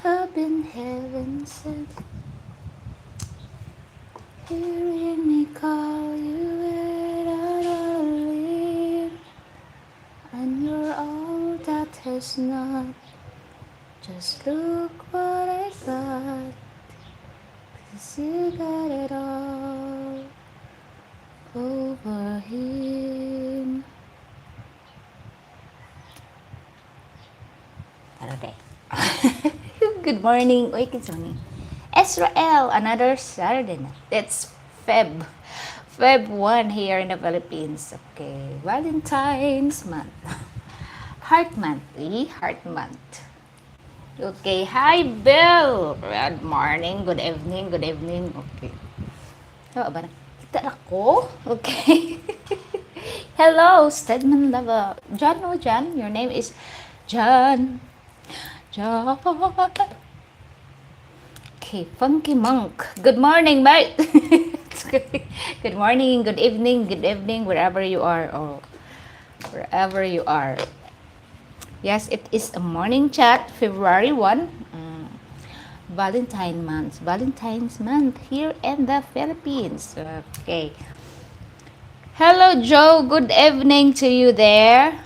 up in heaven sent, hearing me call you without a leave, and you're all that has not. Just look what I got, 'cause you got it all over him. Okay. Good morning. Uy, Kitsuni. Israel, another Saturday na. It's Feb 1 here in the Philippines. Okay, Valentine's month. Heart month, Heart month. Okay, hi Bill. Good morning, good evening, good evening. Okay. Ano ba na? Kita ako? Okay. Hello, Stedman Lava. John, no, John. Your name is John. John. Okay, Funky Monk. Good morning, mate. Good morning, good evening, wherever you are, or wherever you are. Yes, it is a morning chat, February 1. Valentine's month here in the Philippines. Okay. Hello, Joe. Good evening to you there.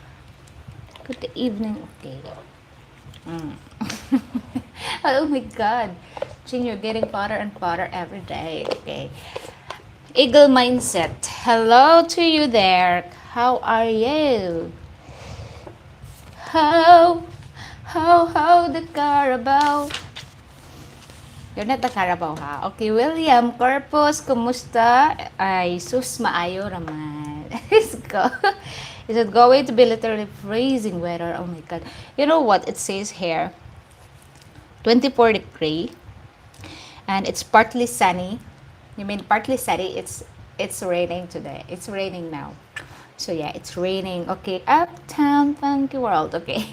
Good evening. Okay. Oh my God. Jing, you're getting fatter and fatter every day. Okay. Eagle Mindset. Hello to you there. How are you? How the Carabao? You're not the Carabao, ha? Okay, William Corpus, kumusta? Ay, sus, maayo raman. Let's go. Is it going to be literally freezing weather? Oh my God. You know what it says here? 24 degree. And it's partly sunny. You mean partly sunny? It's raining today. It's raining now. So yeah, it's raining. Okay, Uptown Funky World. Okay.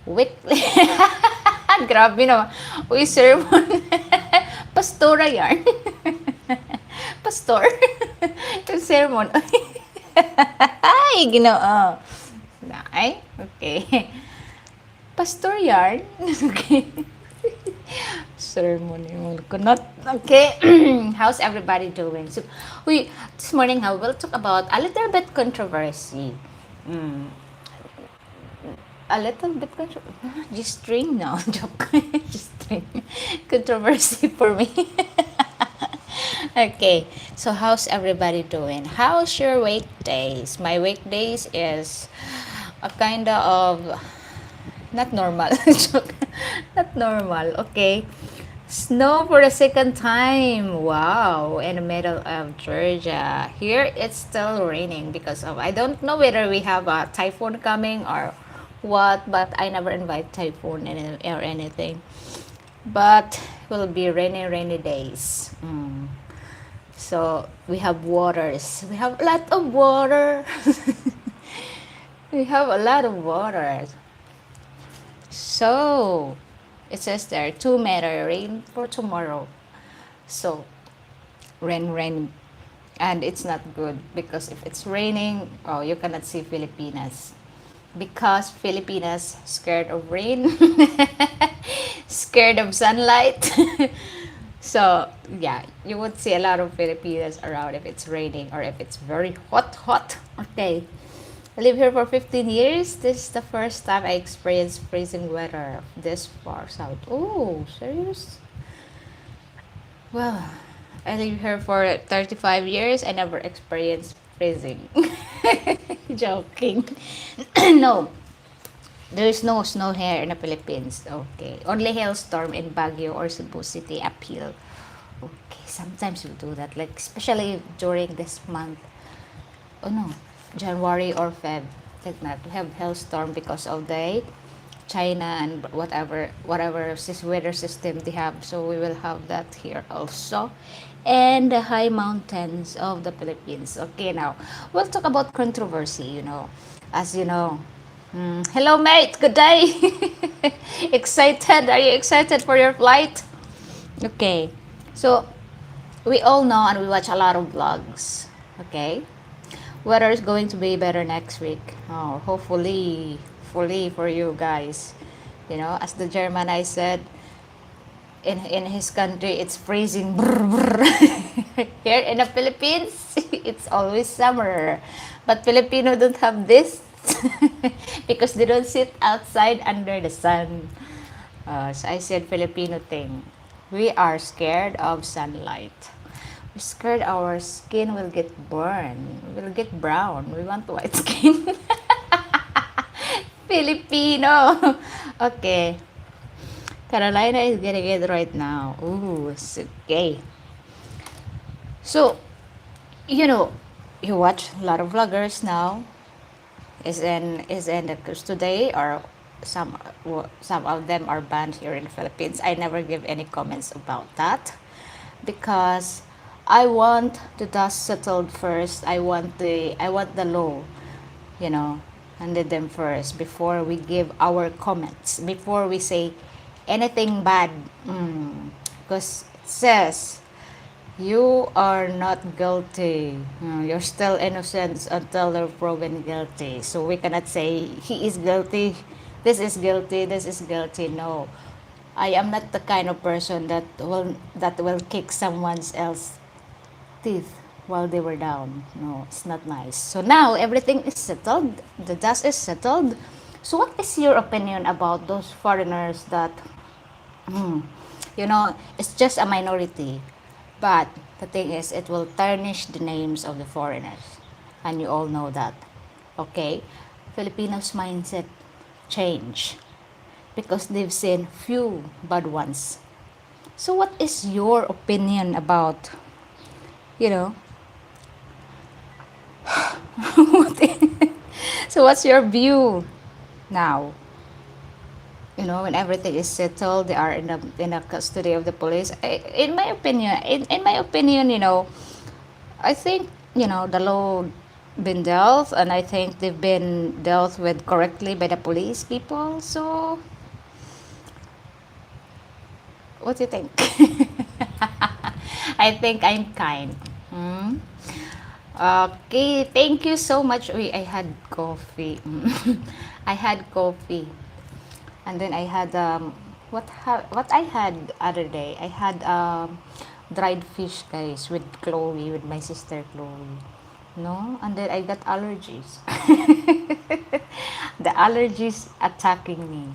Weekly. Grabe naman. Uy, sermon. Pastora yan. Pastor. Yung sermon. Ay, ginoo. Ay, okay. Pastor yarn. Okay. Sermon yung kunot. Okay. How's everybody doing? So, this morning I will talk about a little bit controversy. A little bit G-string now. Joke. G-string. Controversy for me. Okay. So, how's everybody doing? How's your weekdays? My weekdays is a kind of not normal. Not normal. Okay. Snow for the second time. Wow. In the middle of Georgia. Here it's still raining because of, I don't know whether we have a typhoon coming or what, but I never invite typhoon or anything. But will be rainy days. So we have waters. We have a lot of water. We have a lot of water. So it says there 2 meter rain for tomorrow. So rain, and it's not good because if it's raining, oh, you cannot see Filipinas because Filipinas scared of rain, scared of sunlight. So yeah, you would see a lot of Filipinas around if it's raining or if it's very hot. Okay. I live here for 15 years. This is the first time I experienced freezing weather this far south. Oh, serious? Well, I live here for 35 years. I never experienced freezing. Joking. No, there's no snow here in the Philippines. Okay. Only hailstorm in Baguio or Cebu City uphill. Okay, sometimes we do that. Like, especially during this month. Oh no. January or Feb, like that. We have hailstorm because of the China and whatever weather system they have. So we will have that here also, and the high mountains of the Philippines. Okay, now we'll talk about controversy. As you know. Hello, mate. Good day. Excited? Are you excited for your flight? Okay, so we all know and we watch a lot of vlogs. Okay. Weather is going to be better next week. Oh, hopefully, fully for you guys. As the German I said, in his country it's freezing. Brr, brr. Here in the Philippines, it's always summer. But Filipino don't have this because they don't sit outside under the sun. So I said Filipino thing. We are scared of sunlight. We're scared our skin will get burned. Will get brown. We want white skin. Filipino. Okay. Carolina is getting it right now. Ooh, it's okay. So, you know, you watch a lot of vloggers now. Is in the cruise today, or some of them are banned here in the Philippines. I never give any comments about that because I want the dust settled first. I want the law, you know, handed them first before we give our comments, before we say anything bad. Because it says you are not guilty. You're still innocent until they're proven guilty. So we cannot say he is guilty, this is guilty, this is guilty. No, I am not the kind of person that will kick someone else teeth while they were down. No, it's not nice. So now everything is settled. The dust is settled. So what is your opinion about those foreigners that, it's just a minority, but the thing is, it will tarnish the names of the foreigners, and you all know that. Okay, Filipinos' mindset change because they've seen few bad ones. So what is your opinion about, you know, so what's your view now? When everything is settled, they are in the custody of the police. In my opinion, I think the law been dealt, and I think they've been dealt with correctly by the police people. So, what do you think? I think I'm kind. Hmm? Okay, thank you so much. Uy, I had coffee. I had coffee. And then I had what I had other day. I had dried fish, guys, with Chloe, with my sister Chloe. No, and then I got allergies. The allergies attacking me.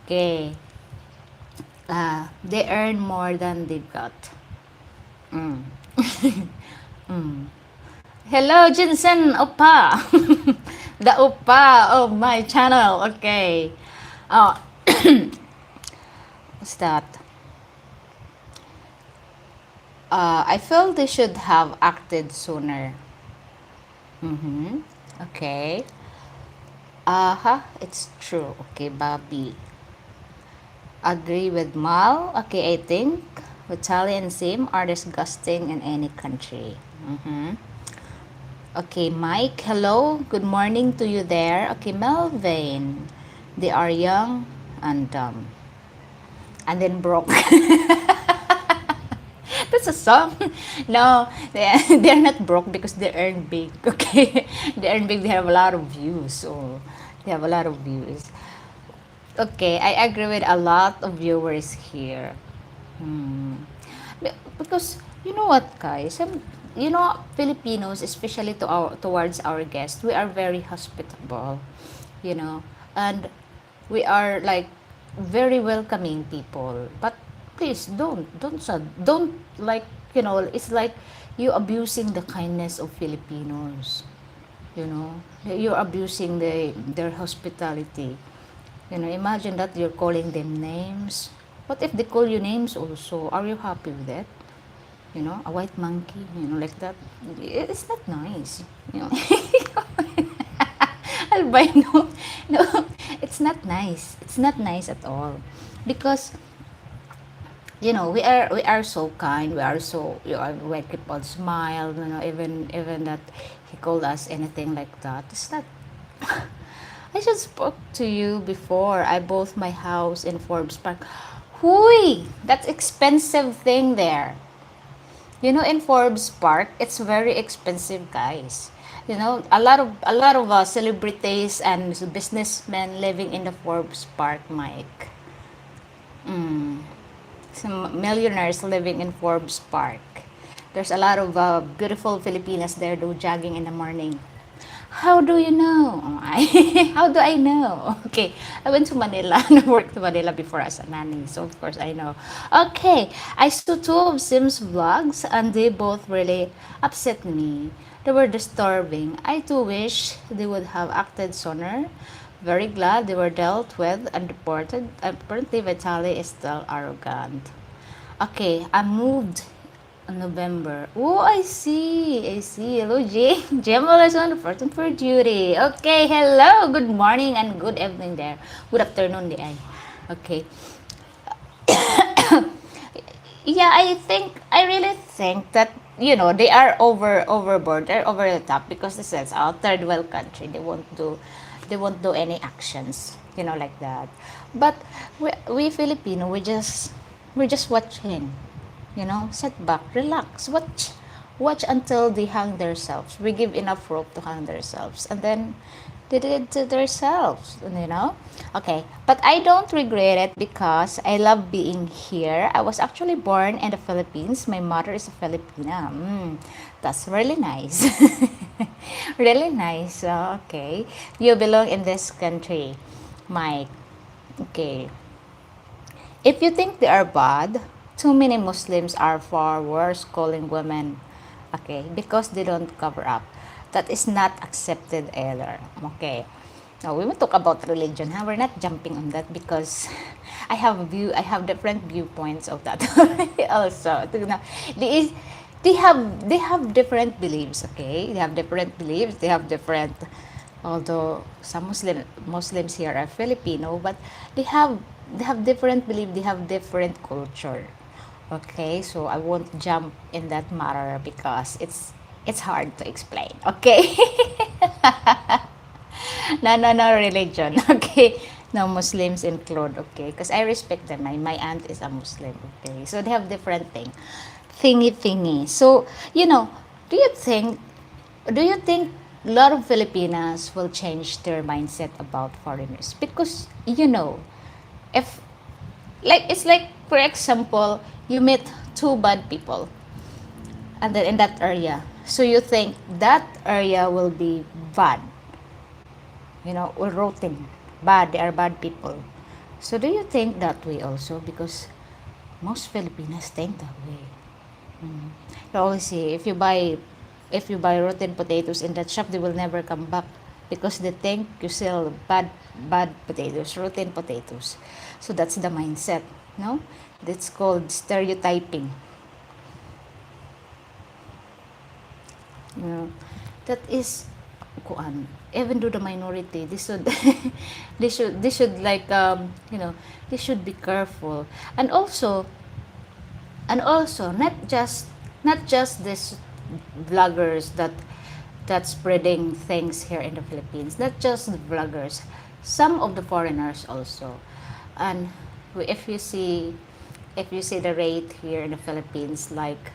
Okay, they earn more than they got. Mm. Mm. Hello, Jinsen Opa. The Opa of my channel. Okay. Oh, what's that? I feel they should have acted sooner. Mm-hmm. Okay. It's true. Okay, Bobby. Agree with Mal. Okay, I think Vitaly and Sim are disgusting in any country. Mm-hmm. Okay, Mike. Hello. Good morning to you there. Okay, Melvin. They are young and dumb. And then broke. That's a song. No, they're not broke because they earn big. Okay, they earn big. They have a lot of views. So they have a lot of views. Okay, I agree with a lot of viewers here. Hmm. Because you know what, guys? Filipinos, especially towards our guests, we are very hospitable. You know, and we are like very welcoming people. But please don't like, it's like you abusing the kindness of Filipinos. You're abusing their hospitality. Imagine that you're calling them names. What if they call you names also? Are you happy with that? A white monkey, like that. It's not nice. You know. Albino. No, it's not nice. It's not nice at all. Because we are so kind. We are so, we keep on smile. Even that he called us anything like that. It's not. I just spoke to you before. I bought my house in Forbes Park. Hui, that's expensive thing there. In Forbes Park, it's very expensive, guys. A lot of celebrities and businessmen living in the Forbes Park, Mike. Mm. some millionaires living in Forbes Park. There's a lot of beautiful Filipinas there do jogging in the morning. How do you know? How do I know? Okay, I went to Manila and worked to Manila before as a nanny, so of course I know. Okay, I saw two of Sim's vlogs and they both really upset me. They were disturbing. I too wish they would have acted sooner. Very glad they were dealt with and deported. Apparently, Vitali is still arrogant. Okay, I moved in November. Oh, I see. I see. Hello, Jay. Gemma is on the person for duty. Okay, hello. Good morning and good evening there. Good afternoon, di ay. Okay. Yeah, I really think that they are overboard. They're over the top because this is our third world country. They won't do any actions, like that. But we Filipino, we're just watching, sit back, relax, watch until they hang themselves. We give enough rope to hang themselves, and then they did it to themselves. Okay, but I don't regret it because I love being here. I was actually born in the Philippines. My mother is a Filipina. That's really nice. Really nice. Okay, you belong in this country, Mike. Okay, if you think they are bad, too many Muslims are far worse calling women, okay, because they don't cover up. That is not accepted either. Okay. Now we will talk about religion. Huh? We're not jumping on that because I have different viewpoints of that also. They, they have different beliefs, okay? They have different beliefs, they have different, although some Muslims here are Filipino, but they have different belief, they have different culture. Okay, so I won't jump in that matter because it's hard to explain. Okay. No, no, no religion. Okay, no Muslims include. Okay, because I respect them. My aunt is a Muslim. Okay, so they have different thingy. So do you think do you think a lot of Filipinas will change their mindset about foreigners? Because if it's like, for example, you meet two bad people and then in that area, so you think that area will be bad, or rotten, bad, they are bad people. So do you think that way also? Because most Filipinos think that way. Mm. You always see, if you buy rotten potatoes in that shop, they will never come back because they think you sell bad potatoes, rotten potatoes. So that's the mindset, no? That's called stereotyping. You know, that is kuan. Even though the minority, they should they should like they should be careful. And also, not just this vloggers that spreading things here in the Philippines, not just the vloggers, some of the foreigners also. And if you see if you see the rate here in the Philippines, like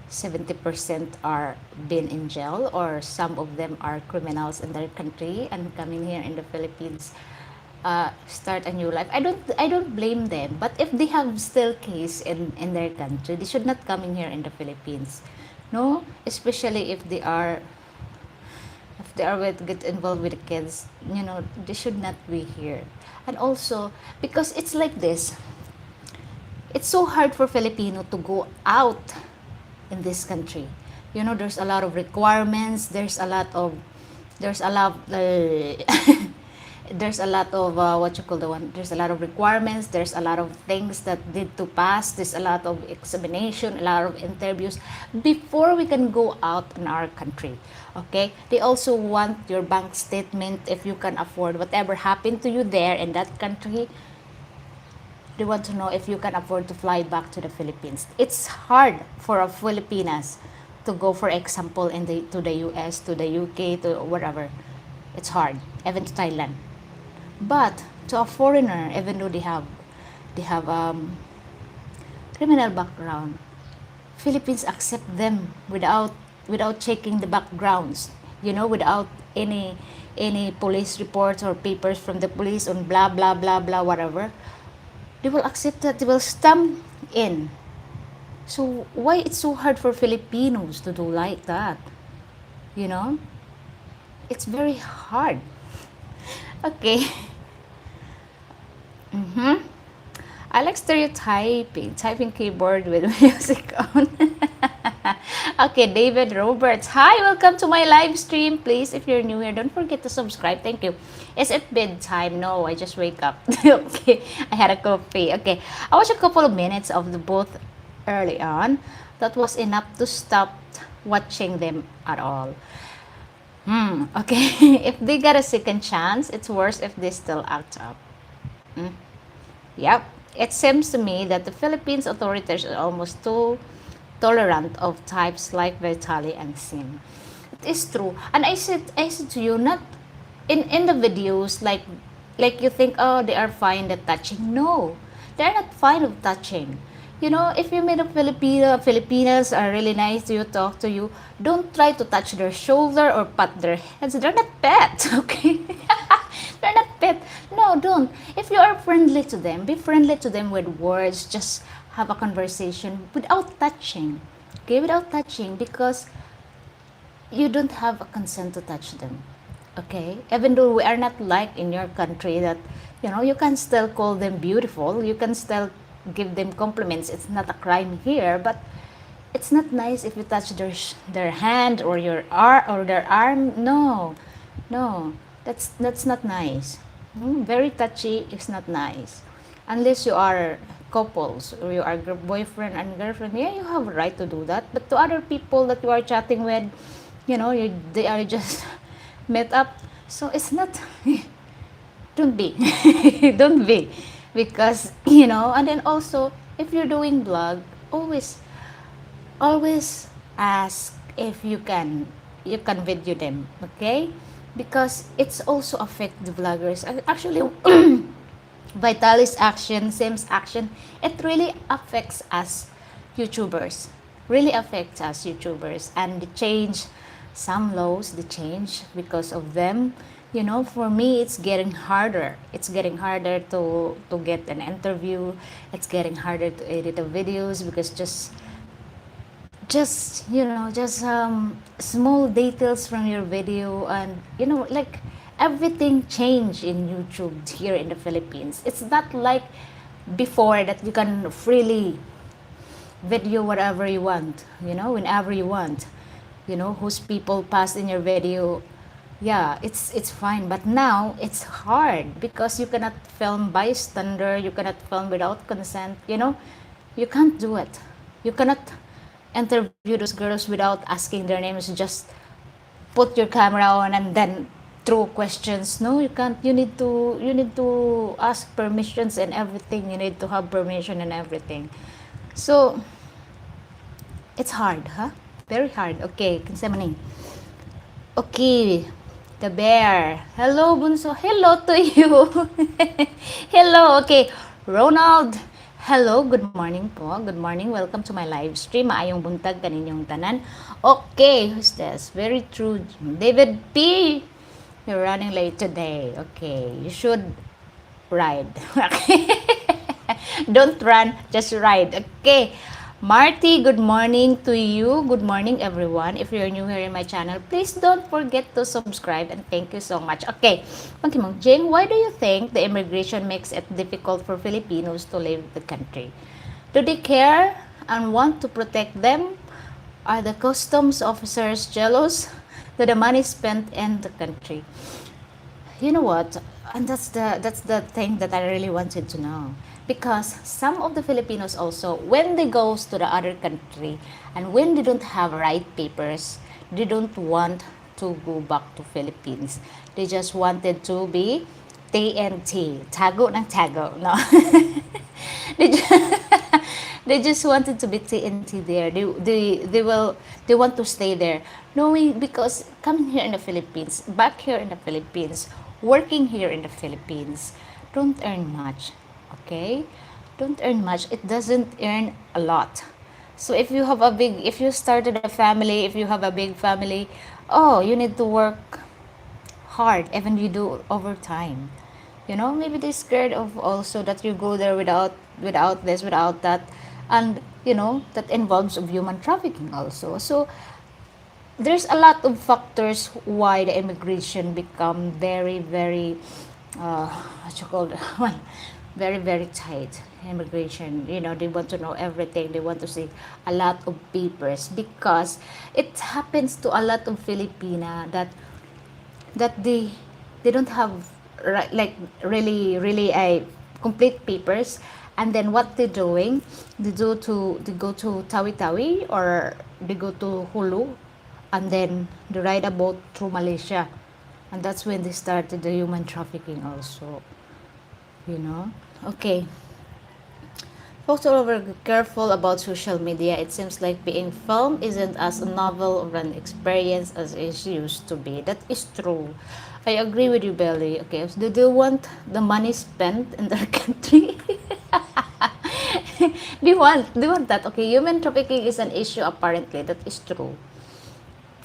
70% are been in jail, or some of them are criminals in their country and coming here in the Philippines, start a new life. I don't blame them, but if they have still case in their country, they should not come in here in the Philippines. No, especially if they are with get involved with the kids, they should not be here. And also, because it's like this, it's so hard for Filipino to go out in this country. There's a lot of requirements. There's a lot of what you call the one. There's a lot of requirements. There's a lot of things that need to pass. There's a lot of examination, a lot of interviews before we can go out in our country. Okay. They also want your bank statement if you can afford whatever happened to you there in that country. They want to know if you can afford to fly back to the Philippines. It's hard for a Filipinas to go, for example, to the US, to the UK, to wherever. It's hard, even to Thailand. But to a foreigner, even though they have criminal background, Philippines accept them without checking the backgrounds. Without any police reports or papers from the police on blah blah blah blah whatever. They will accept that. They will stamp in. So why it's so hard for Filipinos to do like that? You know, it's very hard. Okay. Mm-hmm. I like stereotyping, typing keyboard with music on. Okay, David Roberts. Hi, welcome to my live stream. Please, if you're new here, don't forget to subscribe. Thank you. Is it bedtime? No, I just wake up. Okay, I had a coffee. Okay, I watched a couple of minutes of the both early on. That was enough to stop watching them at all. Okay. If they got a second chance, it's worse if they still act up. Yep. It seems to me that the Philippines authorities are almost too tolerant of types like Vitali and Sim. It is true. And I said to you, not in the videos, like you think, oh, they are fine at touching. No, they're not fine of touching. You know, if you meet a Filipinas are really nice to you, talk to you, don't try to touch their shoulder or pat their heads. They're not pets, okay? They're not pet. No, don't. If you are friendly to them, be friendly to them with words. Just have a conversation without touching. Okay, without touching, because you don't have a consent to touch them. Okay, even though we are not like in your country that you can still call them beautiful, you can still give them compliments. It's not a crime here, but it's not nice if you touch their hand or your arm or their arm. No, no, that's not nice. Very touchy is not nice, unless you are couples or you are boyfriend and girlfriend. Yeah, you have a right to do that. But to other people that you are chatting with, they are just met up. So it's not. Don't be, don't be, because And then also, if you're doing blog, always ask if you can video them, okay? Because it's also affect the vloggers. Actually, Vitalis action, Sim's action, it really affects us YouTubers. Really affects us YouTubers, and the change some laws, the change because of them. For me, it's getting harder. It's getting harder to get an interview. It's getting harder to edit the videos because just small details from your video, and like everything changed in YouTube here in the Philippines. It's not like before that you can freely video whatever you want, whenever you want, whose people pass in your video. Yeah, it's fine, but now it's hard because you cannot film bystander, you cannot film without consent. You can't do it. You cannot interview those girls without asking their names. Just put your camera on and then throw questions. No, you can't. You need to ask permissions and everything. You need to have permission and everything. So it's hard, huh? Very hard. Okay, kinsa man ni? Okay, the bear. Hello, Bunso. Hello to you. Hello. Okay, Ronald. Hello, good morning po. Good morning. Welcome to my live stream. Maayong buntag kaninyong tanan. Okay, who's this? Very true. David P. You're running late today. Okay, you should ride. Okay. Don't run, just ride. Okay. Marty, good morning to you. Good morning, everyone. If you're new here in my channel, please don't forget to subscribe, and thank you so much. Okay, Pangkimong Jing, why do you think the immigration makes it difficult for Filipinos to leave the country? Do they care and want to protect them? Are the customs officers jealous that the money spent in the country? You know what? And that's the thing that I really wanted to know, because some of the Filipinos also, when they goes to the other country and when they don't have right papers, they don't want to go back to Philippines. They just wanted to be TNT, tago ng tago, no? they just, they just wanted to be TNT there. They want to stay there, knowing because coming here in the Philippines, back here in the Philippines, working here in the Philippines, don't earn much. Okay, don't earn much. It doesn't earn a lot. So if you started a family, if you have a big family, oh, you need to work hard, even you do overtime. Maybe they're scared of also that you go there without this, without that. and that involves of human trafficking also. So there's a lot of factors why the immigration become very very what you call it? Well, very very tight immigration. They want to know everything, they want to see a lot of papers, because it happens to a lot of Filipina that they don't have like really a complete papers, and then what they're doing, they go to Tawi Tawi, or they go to Hulu, and then they ride a boat through Malaysia, and that's when they started the human trafficking also. you know okay, folks all over, be careful about social media. It seems like being filmed isn't as novel of an experience as it used to be. That is true. I agree with you, Belly. Okay, so do they want the money spent in their country? Do you want that? Okay, human trafficking is an issue apparently. That is true.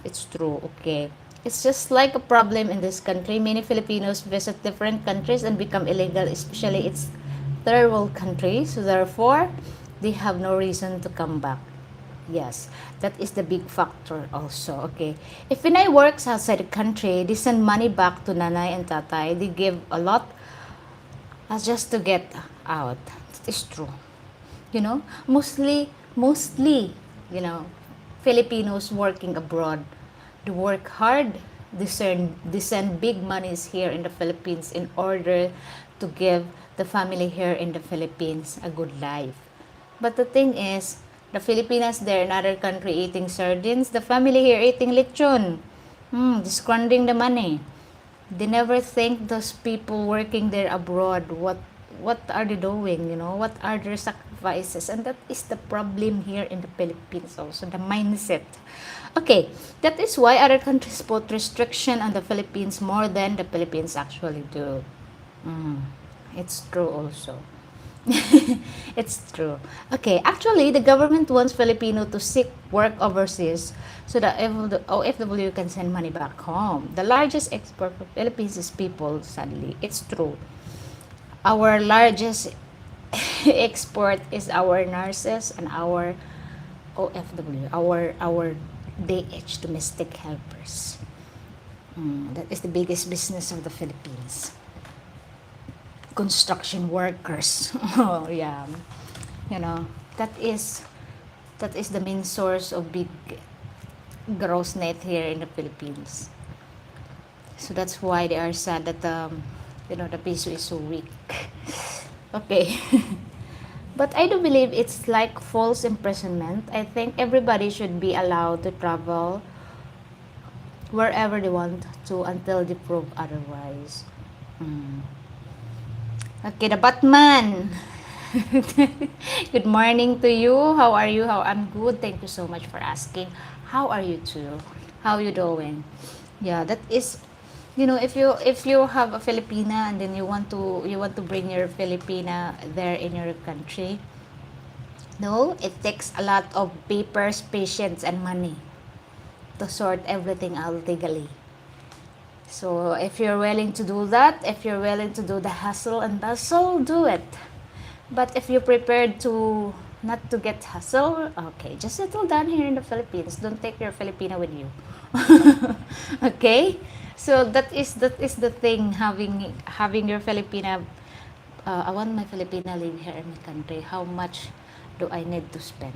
It's true, okay. It's just like a problem in this country. Many Filipinos visit different countries and become illegal, especially it's third world countries. So therefore, they have no reason to come back. Yes, that is the big factor also. Okay. If Pinay works outside the country, they send money back to nanay and tatay. They give a lot just to get out. That is true. Mostly, you know, Filipinos working abroad, they work hard, they send big monies here in the Philippines in order to give the family here in the Philippines a good life. But the thing is, the Filipinas there in other country eating sardines, the family here eating lechon. Squandering the money. They never think those people working there abroad, what are they doing, what are their sacrifices, and that is the problem here in the Philippines also, the mindset. Okay, that is why other countries put restriction on the Philippines more than the Philippines actually do. It's true also. It's true. Okay, actually, the government wants Filipino to seek work overseas so that OFW can send money back home. The largest export for Philippines is people, sadly. It's true. Our largest export is our nurses and our OFW, our DH, domestic helpers. That is the biggest business of the Philippines. Construction workers. Oh yeah, you know that is that is the main source of big gross net here in the Philippines. So that's why they are sad that the peso is so weak. Okay. But I do believe it's like false imprisonment. I think everybody should be allowed to travel wherever they want to until they prove otherwise. Okay, the Batman. Good morning to you. How are you? I'm good. Thank you so much for asking. How are you too? How you doing? Yeah, that is, if you have a Filipina and then you want to bring your Filipina there in your country. No, it takes a lot of papers, patience, and money to sort everything out legally. So if you're willing to do that, if you're willing to do the hustle and bustle, do it. But if you're prepared to not to get hustle, okay, just settle down here in the Philippines. Don't take your Filipina with you. Okay? So that is the thing, having your Filipina. I want my Filipina live here in my country. How much do I need to spend?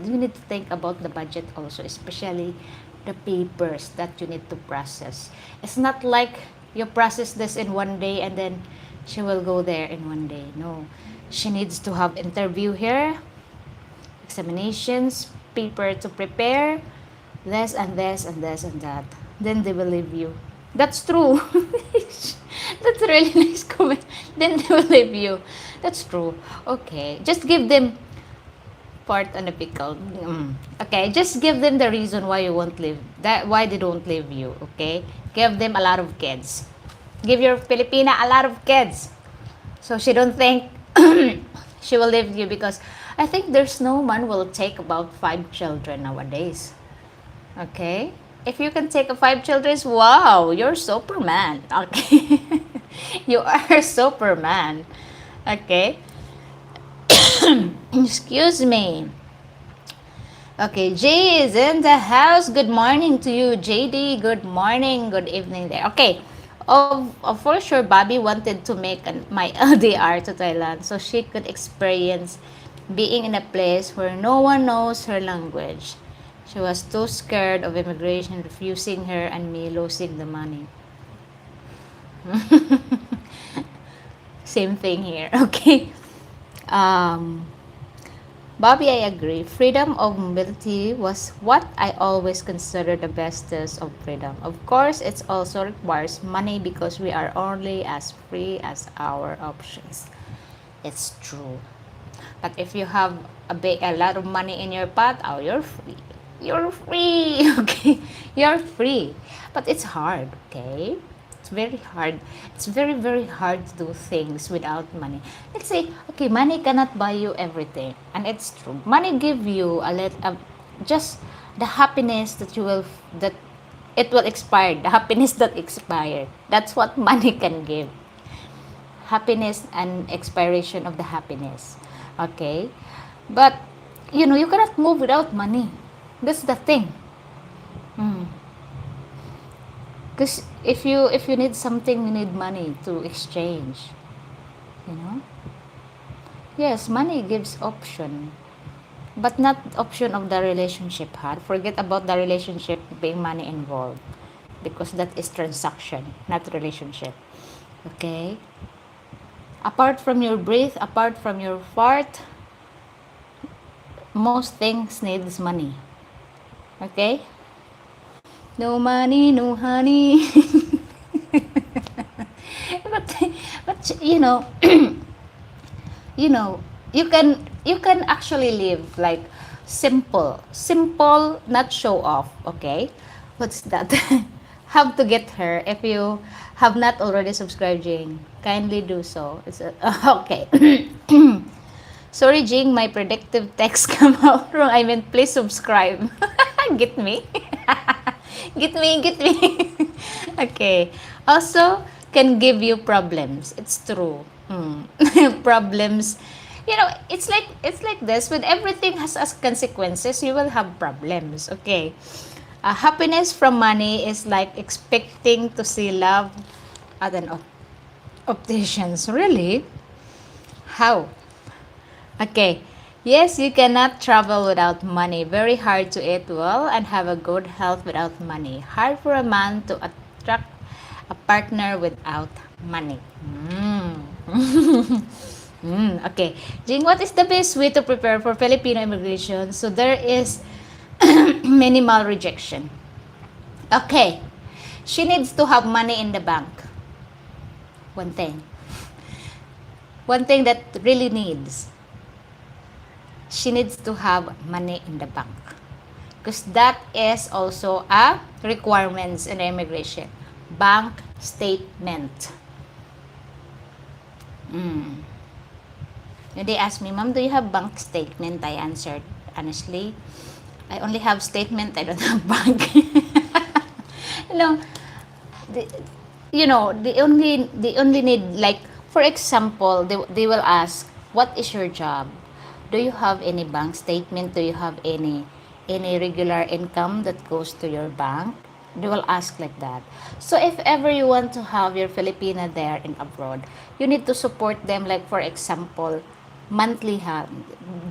You need to think about the budget also, especially the papers that you need to process. It's not like you process this in one day and then she will go there in one day. No, she needs to have interview here, examinations, paper to prepare, this and this and this and that. Then they will leave you. That's true. That's a really nice comment. Then they will leave you. That's true. Okay, just give them part on the pickle. Okay, just give them the reason why you won't leave. Why they don't leave you. Okay, give them a lot of kids. Give your Filipina a lot of kids, so she don't think she will leave you, because I think there's no man will take about 5 children nowadays. Okay, if you can take 5 children, wow, you're Superman. Okay, you are Superman. Okay. Excuse me. Okay, Jay is in the house. Good morning to you, JD. Good morning, good evening there. Okay, for sure, Bobby wanted to make my LDR to Thailand so she could experience being in a place where no one knows her language. She was too scared of immigration refusing her and me losing the money. Same thing here. Okay. Um, Bobby, I agree. Freedom of mobility was what I always considered the best test of freedom. Of course, it also requires money because we are only as free as our options. It's true. But if you have a lot of money in your pot, oh, you're free. You're free, okay? You're free. But it's hard, okay? It's very hard. It's very, very hard to do things without money. Let's say, okay, money cannot buy you everything. And it's true. Money give you just the happiness that it will expire. The happiness that expired. That's what money can give. Happiness and expiration of the happiness. Okay? But, you cannot move without money. That's the thing. Because if you need something, you need money to exchange. You know? Yes, money gives option. But not option of the relationship, huh? Forget about the relationship being money involved. Because that is transaction, not relationship. Okay? Apart from your breath, apart from your fart, most things needs money. Okay? No money, no honey. but but you know, you can actually live like simple, not show off. Okay, what's that? Have to get her. If you have not already subscribed, Jing, kindly do so. Okay. Sorry, Jing, my predictive text come out wrong. I mean, please subscribe. Get me. Get me. Okay. Also, can give you problems. It's true. Problems. It's like this. When everything has as consequences, you will have problems. Okay. Happiness from money is like expecting to see love at an optician's. Really? How? Okay. Yes, you cannot travel without money. Very hard to eat well and have a good health without money. Hard for a man to attract a partner without money. Okay. Jing, what is the best way to prepare for Filipino immigration? So there is minimal rejection. Okay. She needs to have money in the bank. One thing. One thing that really needs. She needs to have money in the bank. Because that is also a requirements in immigration. Bank statement. When they asked me, Mom, do you have bank statement? I answered, honestly, I only have statement. I don't have bank. you know, the, they only need, like, for example, they will ask, what is your job? Do you have any bank statement? Do you have any regular income that goes to your bank? They will ask like that. So if ever you want to have your Filipina there in abroad, you need to support them, like, for example, monthly ha.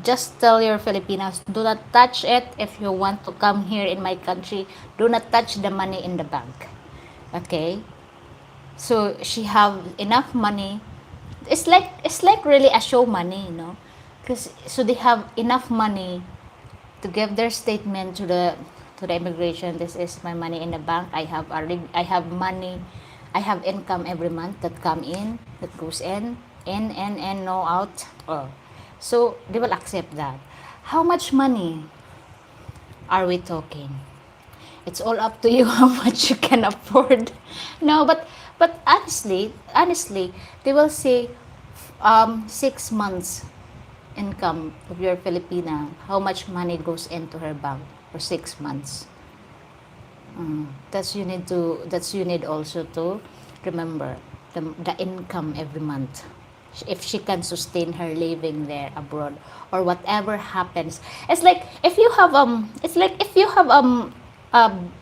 Just tell your Filipinas, do not touch it. If you want to come here in my country, do not touch the money in the bank. Okay? So she have enough money. It's like really a show money, because so they have enough money to give their statement to the immigration. This is my money in the bank. I have money. I have income every month that come in, that goes in, no out. So they will accept that. How much money are we talking? It's all up to you how much you can afford. No, but honestly, they will say 6 months income of your Filipina, how much money goes into her bank for 6 months. That's you need also to remember the income every month. if she can sustain her living there abroad, or whatever happens. It's like if you have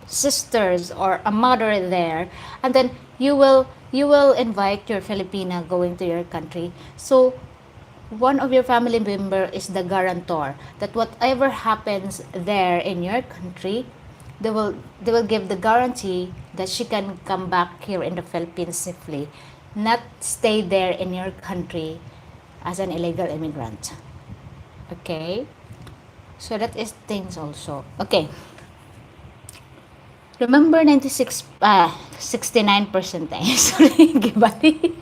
sisters or a mother there, and then you will invite your Filipina going to your country. So one of your family member is the guarantor that whatever happens there in your country, they will give the guarantee that she can come back here in the Philippines safely, not stay there in your country as an illegal immigrant. Okay? So that is things also. Okay. Remember 69%, sorry, Gibali.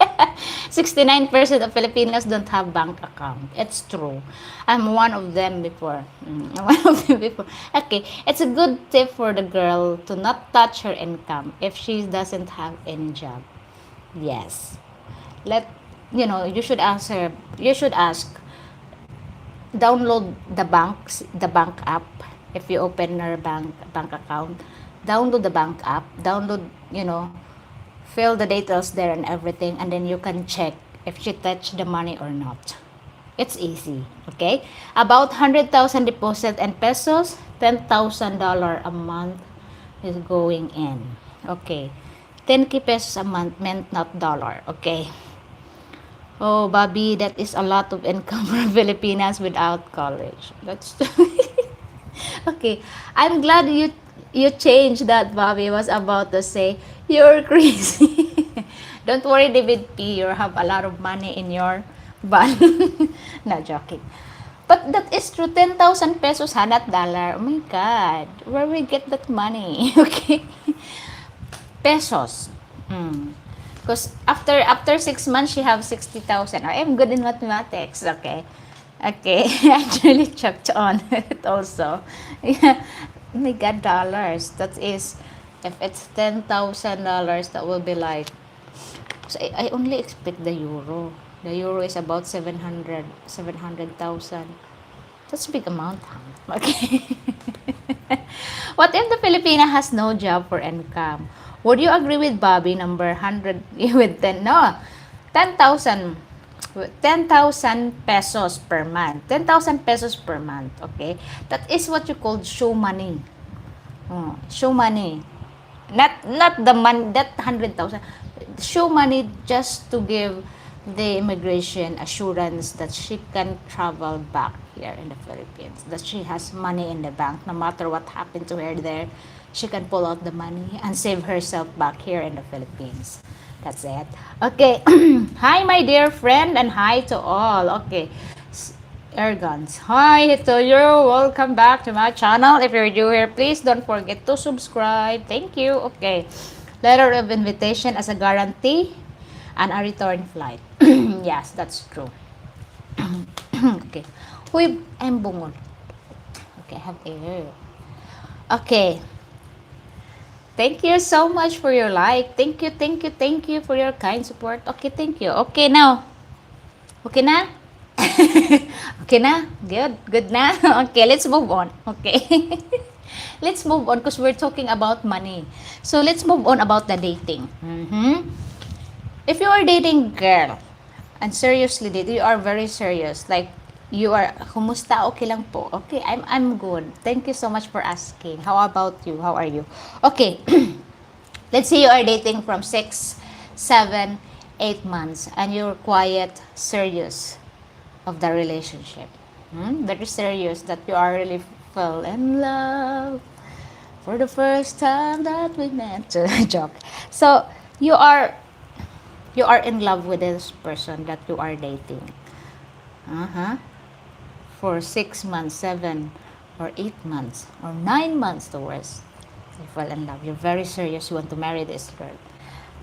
69% of Filipinos don't have bank account. It's true. I'm one of them before. I'm one of them before. Okay, it's a good tip for the girl to not touch her income if she doesn't have any job. Yes. Let, you should ask her, download the bank app. If you open her bank account, download the bank app, fill the details there and everything, and then you can check if she touched the money or not. It's easy. Okay, about 100,000 deposit and pesos, $10,000 a month is going in. Okay, 10k pesos a month meant not dollar. Okay. Oh, Bobby, that is a lot of income for Filipinas without college. That's okay. I'm glad you changed that, Bobby. Was about to say you're crazy. Don't worry, David P. You have a lot of money in your bank. Not joking. But that is true. 10,000 pesos, ha, not dollar. Oh my God. Where we get that money? Okay. Pesos. Because after 6 months, she have 60,000. I am good in mathematics. Okay. Okay. Actually checked on it also. Yeah. Oh my God, dollars. That is, if it's $10,000, that will be like, so I only expect the euro. The euro is about 700,000. That's a big amount, huh? Okay. What if the Filipina has no job for income? Would you agree with Bobby number 100 with 10? No, 10,000. 10,000 pesos per month. 10,000 pesos per month, okay? That is what you call show money. Show money. Not the money, that 100,000. Show money just to give the immigration assurance that she can travel back here in the Philippines, that she has money in the bank. No matter what happened to her there, she can pull out the money and save herself back here in the Philippines. That's it. Okay. Hi, my dear friend, and hi to all. Okay. Ergons. Hi to you. Welcome back to my channel. If you're new here, please don't forget to subscribe. Thank you. Okay. Letter of invitation as a guarantee and a return flight. Yes, that's true. Okay. Huy, I'm bungol. Okay, have air. Okay. Thank you so much for your like. Thank you for your kind support. Okay, thank you. Okay, now. Okay na? Okay na? Good na? Okay, let's move on. Okay. Let's move on because we're talking about money. So, let's move on about the dating. If you are dating girl, and seriously date, you are very serious. Like, you are, kumusta? Okay lang po. Okay, I'm good. Thank you so much for asking. How about you? How are you? Okay. Let's say you are dating from 6, 7, 8 months, and you're quiet, serious of the relationship. Very serious that you are really fell in love for the first time that we met. Joke. So, you are in love with this person that you are dating. For 6 months, 7 or 8 months, or 9 months the worst. You fell in love. You're very serious. You want to marry this girl.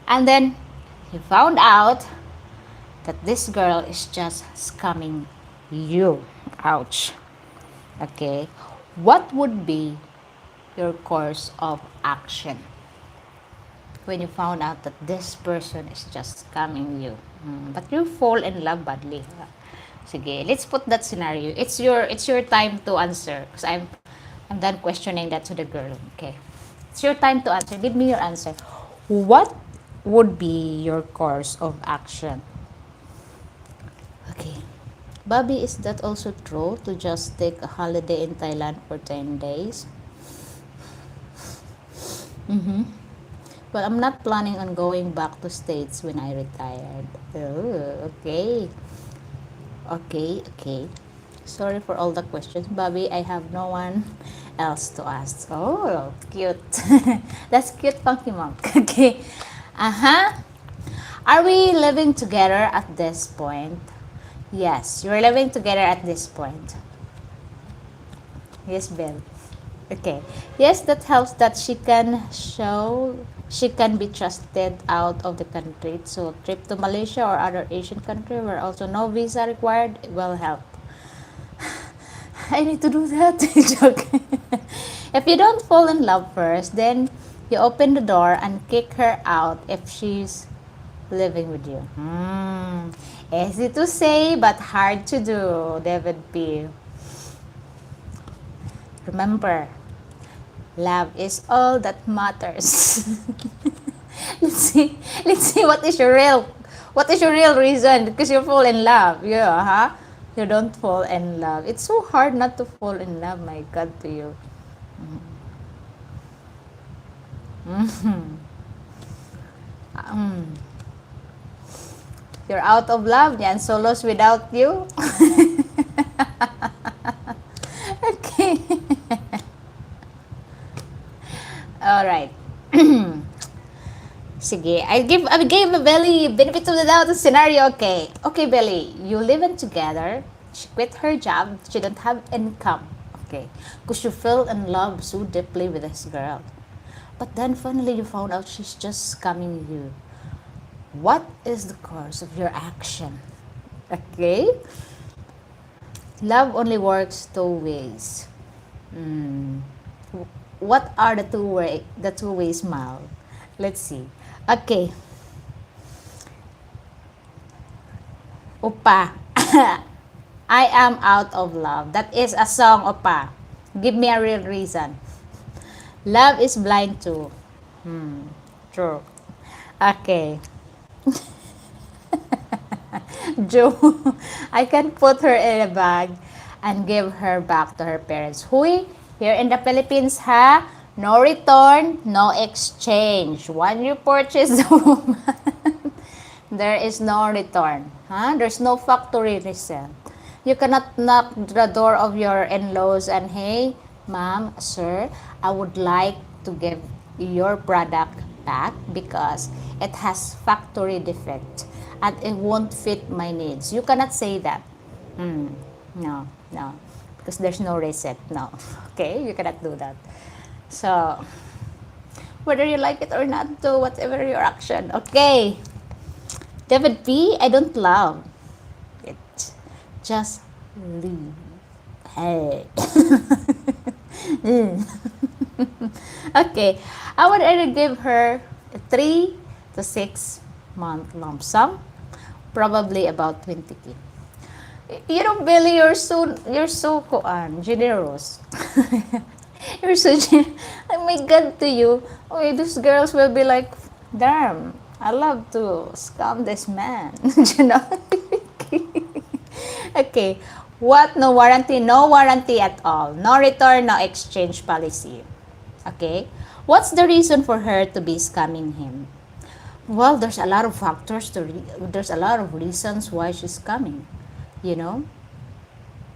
And then, you found out that this girl is just scamming you. Ouch. Okay. What would be your course of action when you found out that this person is just scamming you? But you fall in love badly. Sige, let's put that scenario. It's your time to answer, because I'm done questioning that to the girl. Okay. It's your time to answer. Give me your answer. What would be your course of action Bobby, is that also true to just take a holiday in Thailand for 10 days? Mm-hmm. Well, I'm not planning on going back to States when I retired. Oh, okay. Okay. Sorry for all the questions, Bobby. I have no one else to ask. Oh, cute. That's cute, Funky Monk. Okay. Uh-huh. Are we living together at this point? Yes, you're living together at this point. Yes, Bill. Okay. Yes, that helps that she can be trusted out of the country. So trip to Malaysia or other Asian country where also no visa required will help. I need to do that. Joke. If you don't fall in love first, then you open the door and kick her out if she's living with you. Easy to say but hard to do, David P. Remember, love is all that matters. Let's see what is your real reason because you fall in love. Yeah, huh? You don't fall in love. It's so hard not to fall in love, my God, to you. You're out of love, yan, solos without you. Okay. All right. Sige, I gave Belly benefit of the doubt scenario. Okay, Belly, you living together. She quit her job. She don't have income. Okay, because you fell in love so deeply with this girl. But then finally you found out she's just scamming you. What is the course of your action? Okay? Love only works two ways. What are the two ways, Mal? Let's see. Okay. Opa. I am out of love. That is a song, Opa. Give me a real reason. Love is blind too. True. Okay. Joe, I can put her in a bag and give her back to her parents. Huy, here in the Philippines, ha? No return, no exchange. When you purchase the woman, there is no return. Huh? There's no factory resale. You cannot knock the door of your in-laws and, hey, ma'am, sir, I would like to give your product back because it has factory defect and it won't fit my needs. You cannot say that. No, because there's no reset. No, okay, you cannot do that. So, whether you like it or not, do whatever your action. Okay, David P, I don't love it. Just leave. Hey. Okay, I would either give her a 3 to 6 month lump sum, probably about 20K. You know, Billy, you're so generous. You're so oh my God, to you. Okay, these girls will be like, damn, I love to scam this man. You know? Okay. What? No warranty? No warranty at all. No return, no exchange policy. Okay? What's the reason for her to be scamming him? Well, there's a lot of factors there's a lot of reasons why she's scamming. You know?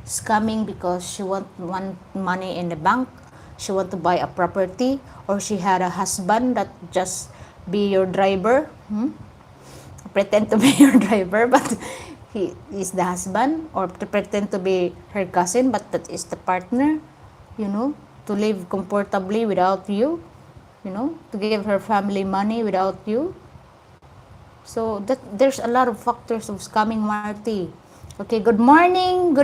Scamming because she want money in the bank, she want to buy a property, or she had a husband that just be your driver, pretend to be your driver, but he is the husband, or to pretend to be her cousin, but that is the partner, you know, to live comfortably without you, you know, to give her family money without you. So that there's a lot of factors of scamming, Marty. Okay, good morning,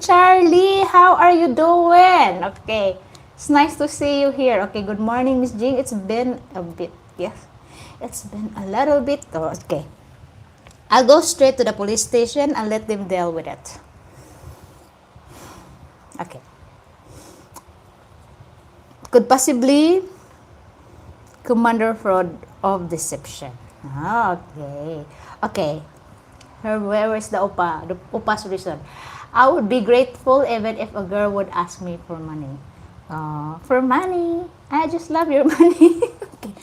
Charlie. How are you doing? Okay, it's nice to see you here. Okay, good morning, Miss Jing. It's been a bit, yes, it's been a little bit. Oh, okay, I'll go straight to the police station and let them deal with it. Okay, could possibly commander fraud of deception. Okay. Where is the Opa? The Opa's reason. I would be grateful even if a girl would ask me for money. For money. I just love your money. Okay.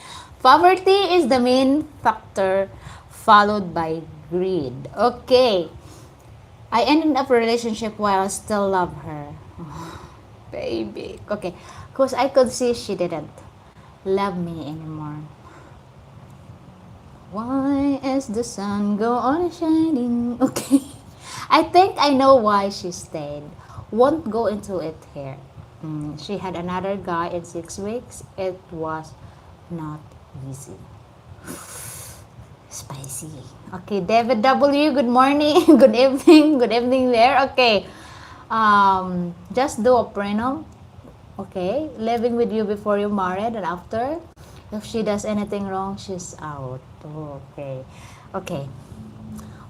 Poverty is the main factor, followed by greed. Okay. I ended up a relationship while I still love her. Baby. Okay. Because I could see she didn't love me anymore. Why is the sun go on shining? Okay. I think I know why she stayed. Won't go into it here. She had another guy in 6 weeks. It was not easy. Spicy. Okay, David W, good morning. Good evening. Good evening there. Okay. Just do a prenup. Okay. Living with you before you married and after. If she does anything wrong, she's out. Okay. Okay.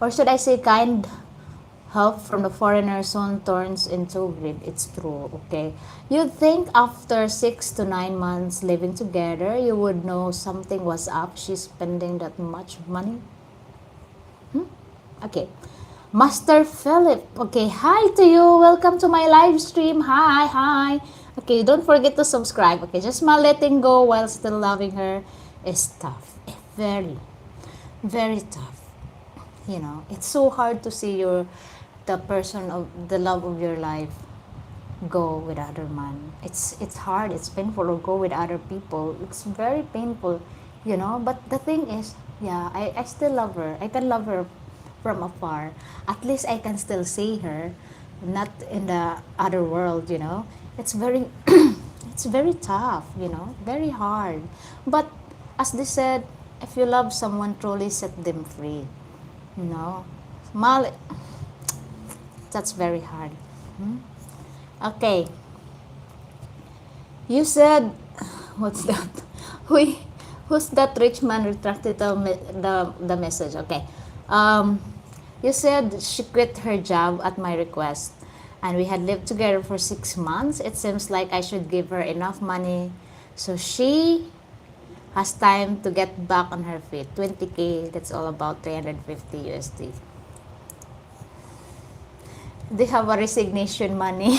Or should I say kind help from the foreigner soon turns into greed. It's true. Okay. You'd think after 6 to 9 months living together, you would know something was up. She's spending that much money. Okay. Master Philip. Okay. Hi to you. Welcome to my live stream. Hi. Hi. Okay. Don't forget to subscribe. Okay. Just my letting go while still loving her is tough. Very, very tough. You know, it's so hard to see the person of the love of your life go with other man. It's hard, it's painful, or go with other people. It's very painful, you know. But the thing is, yeah, I still love her. I can love her from afar. At least I can still see her, not in the other world, you know. It's very it's very tough, you know, very hard. But as they said, if you love someone, truly set them free. You know, that's very hard. Okay. You said, what's that? Who, who's that rich man retracted the message? Okay. You said she quit her job at my request, and we had lived together for 6 months. It seems like I should give her enough money so she has time to get back on her feet. 20K, that's all about 350 USD. They have a resignation money.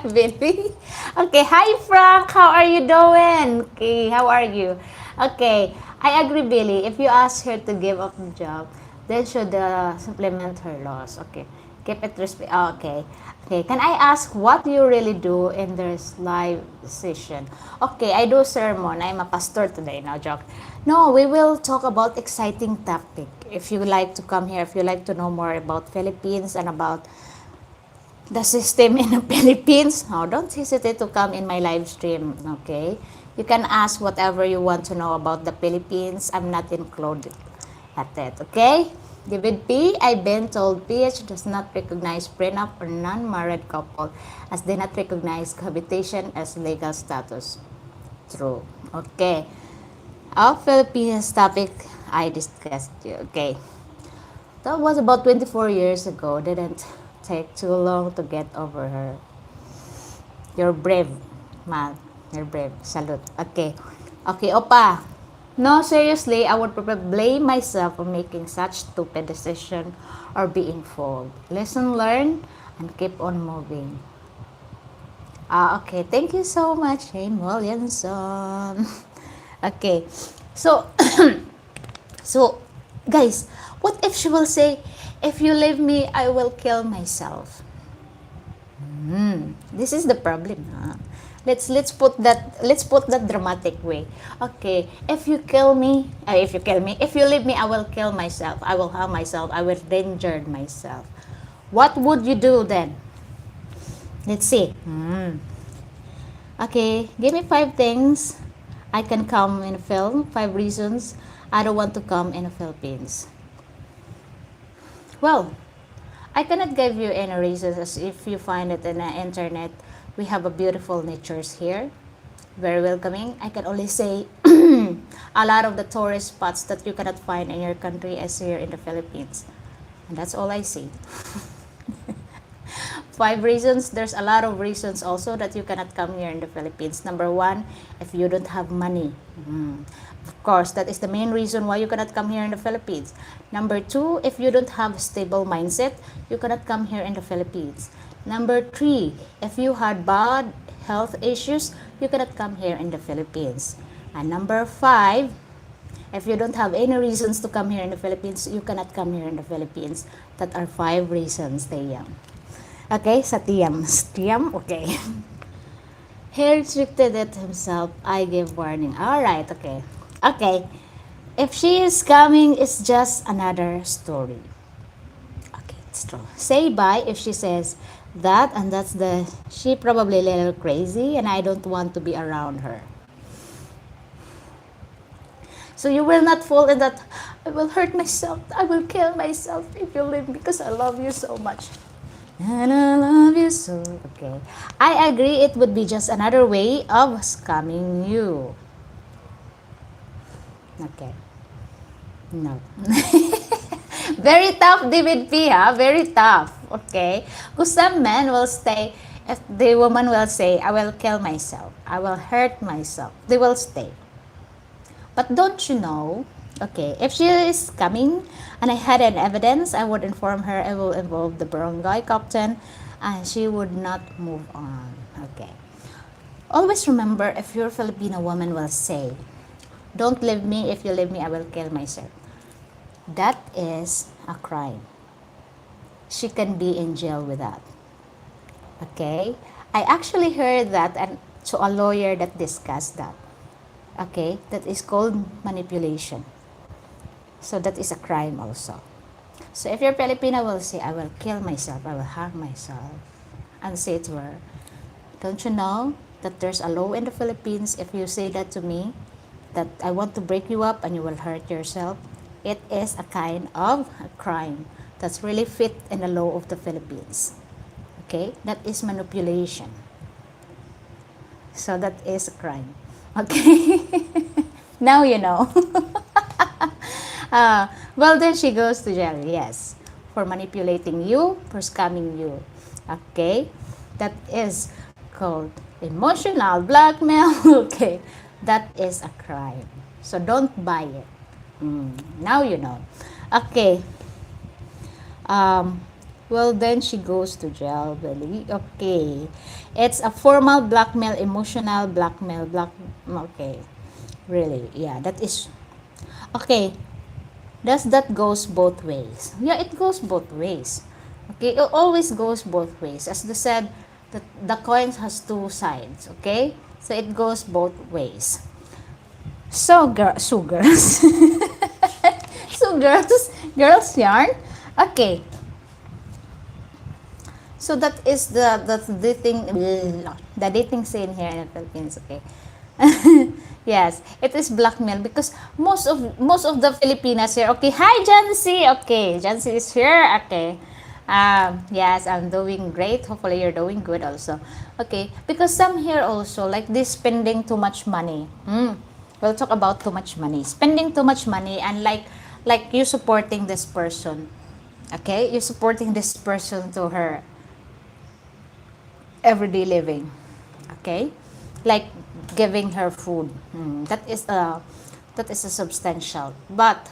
Really? Okay, hi Frank, how are you doing? Okay, how are you? Okay, I agree, Billy. If you ask her to give up the job, then should supplement her loss. Okay, keep it okay. Okay, can I ask what you really do in this live session? Okay, I do sermon. I'm a pastor today. No joke. No, we will talk about exciting topic. If you like to come here, if you like to know more about Philippines and about the system in the Philippines, oh, don't hesitate to come in my live stream. Okay, you can ask whatever you want to know about the Philippines. I'm not included at it. Okay. David P. I've been told PH does not recognize prenup or non-married couple as they not recognize cohabitation as legal status. True. Okay. Our Philippines topic I discussed you. Okay. That was about 24 years ago. Didn't take too long to get over her. You're brave, man. You're brave. Salute. Okay. Okay, Opa. No, seriously, I would probably blame myself for making such stupid decision or being fooled. Lesson learned and keep on moving. Okay. Thank you so much, Shane Williamson. Okay. So, so, guys, what if she will say, if you leave me, I will kill myself? This is the problem, huh? Let's put that dramatic way. Okay, if you leave me, I will kill myself. I will harm myself. I will danger myself. What would you do then? Let's see. Okay, give me 5 things I can come in a film. 5 reasons I don't want to come in the Philippines. Well, I cannot give you any reasons, as if you find it in the internet. We have a beautiful natures here, very welcoming. I can only say a lot of the tourist spots that you cannot find in your country is here in the Philippines, and that's all I see. 5 reasons. There's a lot of reasons also that you cannot come here in the Philippines. Number 1, if you don't have money. Of course, that is the main reason why you cannot come here in the Philippines. Number 2, if you don't have stable mindset, you cannot come here in the Philippines. Number 3, if you had bad health issues, you cannot come here in the Philippines. And number 5, if you don't have any reasons to come here in the Philippines, you cannot come here in the Philippines. That are 5 reasons, Tiyam. Okay, sa Tiyam. Tiyam, okay. He restricted it himself. I give warning. Alright, okay. Okay. If she is coming, it's just another story. Okay, it's true. Say bye if she says that, and that's the, she probably a little crazy, and I don't want to be around her. So you will not fall in that, I will hurt myself, I will kill myself if you leave because I love you so much. And I love you so. Okay. I agree it would be just another way of scamming you. Okay. No. Very tough, David P, ha? Very tough. Okay. Because some men will stay, if the woman will say, I will kill myself, I will hurt myself, they will stay. But don't you know, okay, if she is coming and I had an evidence, I would inform her, I will involve the barangay captain, and she would not move on. Okay. Always remember, if your Filipino woman will say, don't leave me, if you leave me, I will kill myself. That is a crime. She can be in jail with that. Okay? I actually heard that and to a lawyer that discussed that. Okay, that is called manipulation. So that is a crime also. So if your Filipina will say, I will kill myself, I will harm myself, and say to her, don't you know that there's a law in the Philippines, if you say that to me, that I want to break you up and you will hurt yourself, it is a kind of a crime that's really fit in the law of the Philippines. Okay, that is manipulation. So that is a crime. Okay, now you know. Well, then she goes to jail, yes, for manipulating you, for scamming you. Okay, that is called emotional blackmail. Okay, that is a crime. So don't buy it. Now you know. Okay. Well, then she goes to jail, really. Okay. It's a formal blackmail, emotional blackmail, okay. Really, yeah, that is, okay. Does that goes both ways? Yeah, it goes both ways. Okay, it always goes both ways. As they said, the coin has 2 sides, okay? So it goes both ways. So, girls, so girls yarn. Okay. So that is the dating scene here in the Philippines, okay? Yes, it is blackmail because most of the Filipinas here, okay, hi Jancy, okay, Jancy is here, okay. Yes, I'm doing great, hopefully you're doing good also, okay, because some here also, like this spending too much money, we'll talk about too much money, spending too much money, and like you supporting this person, okay, you're supporting this person to her everyday living, okay, like giving her food, that is a substantial, but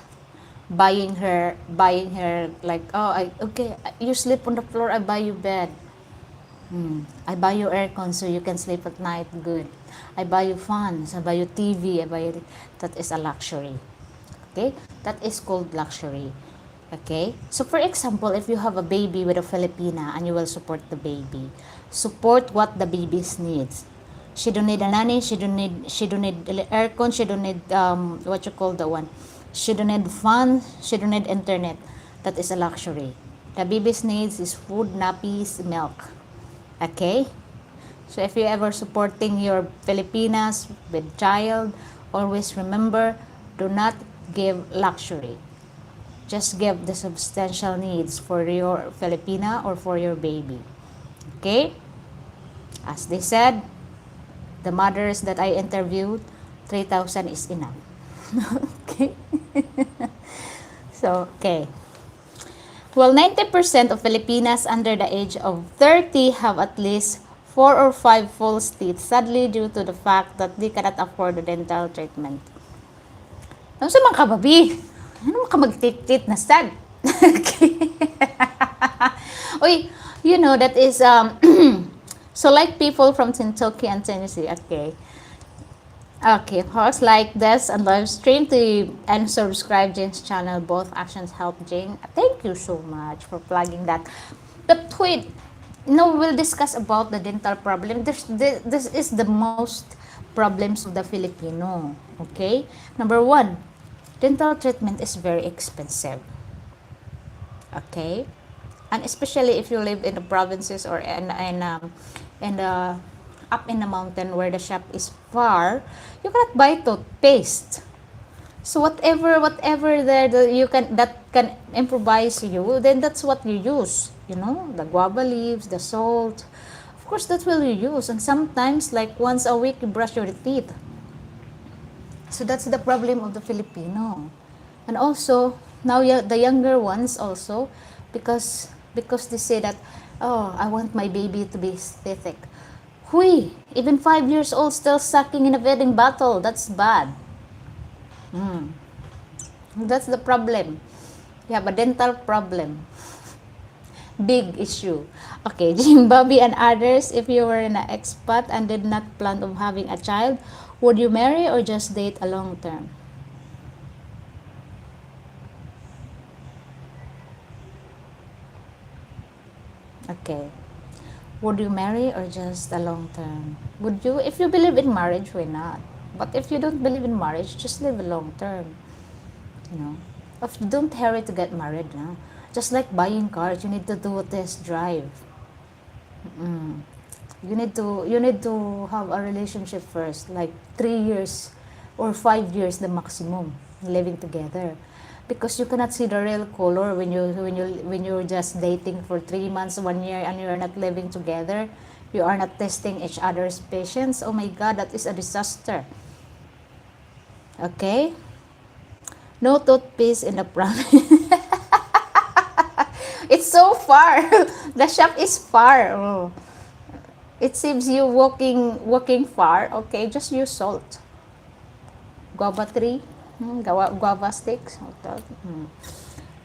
buying her like, oh, okay, you sleep on the floor, I buy you bed, I buy you aircon so you can sleep at night good, I buy you fans, I buy you TV, I buy you, that is a luxury, okay, that is called luxury. Okay, so for example, if you have a baby with a Filipina and you will support the baby, support what the baby's needs. She don't need a nanny, she don't need aircon, she don't need what you call the one, she don't need fun, she don't need internet. That is a luxury. The baby's needs is food, nappies, milk. Okay, so if you ever supporting your Filipinas with child, always remember, do not give luxury. Just give the substantial needs for your Filipina or for your baby. Okay? As they said, the mothers that I interviewed, 3,000 is enough. Okay? So, okay. Well, 90% of Filipinas under the age of 30 have at least 4 or 5 false teeth, sadly due to the fact that they cannot afford the dental treatment. Ano sa mga kababi? Ano ka mag-tit-tit na sad? Okay. Uy, you know, that is, so like people from Kentucky and Tennessee, okay. Okay, hosts like this and live stream to and subscribe Jane's channel. Both actions help Jane. Thank you so much for plugging that. But wait, no, we'll discuss about the dental problem. This is the most problems of the Filipino. Okay, number one, dental treatment is very expensive. Okay, and especially if you live in the provinces or in the up in the mountain where the shop is far, you cannot buy toothpaste. So whatever there you can that can improvise you, then that's what you use. You know, the guava leaves, the salt. Of course, that's what you use. And sometimes, like once a week, you brush your teeth. So that's the problem of the Filipino. And also, now the younger ones also, because they say that, oh, I want my baby to be aesthetic. Hui, even 5 years old still sucking in a wedding bottle. That's bad. That's the problem. You have a dental problem. Big issue. Okay, Jim, Bobby, and others, if you were an expat and did not plan of having a child, would you marry or just date a long term? Okay. Would you marry or just a long term? Would you, if you believe in marriage, why not? But if you don't believe in marriage, just live a long term. You know, if you don't hurry to get married, no? Just like buying cars, you need to do a test drive. You need to have a relationship first, like 3 years or 5 years, the maximum living together, because you cannot see the real color when you're just dating for 3 months, 1 year, and you're not living together. You are not testing each other's patience. Oh my God, that is a disaster. Okay, no toothpaste in the province. It's so far. The shop is far. Oh. It seems you walking far. Okay, just use salt. Guava tree, guava sticks.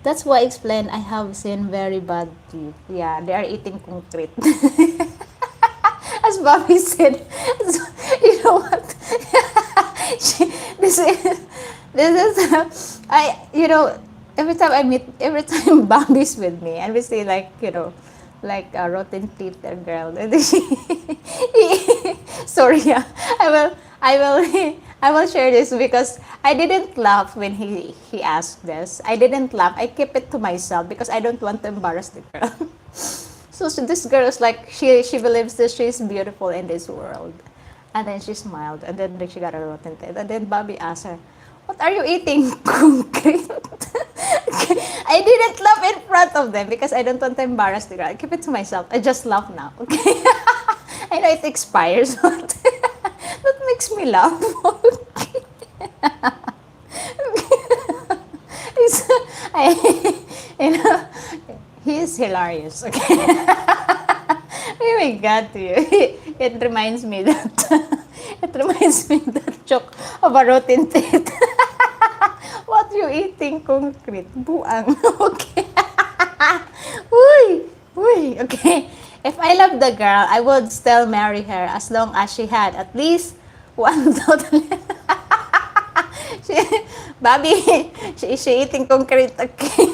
That's why I explain I have seen very bad teeth. Yeah, they are eating concrete. As Bobby said, you know what? She, this is I every time Bobby's with me, and we say like, like a rotten teeth girl. And then sorry, yeah. I will share this because I didn't laugh when he asked this. I didn't laugh. I keep it to myself because I don't want to embarrass the girl. So this girl is like, she believes that she's beautiful in this world. And then she smiled, and then she got a rotten teeth. And then Bobby asked her, "What are you eating?" Concrete. I didn't laugh in front of them because I don't want to embarrass the girl. I keep it to myself. I just laugh now. Okay. I know it expires, but that makes me laugh. Okay. It's, you know, he is hilarious. Okay. Oh my God, to you. It reminds me that joke of a rotten teeth. What you eating? Concrete. Buang. Okay. Uy. Okay. If I love the girl, I would still marry her as long as she had at least one total. Bobby, she eating concrete. Okay.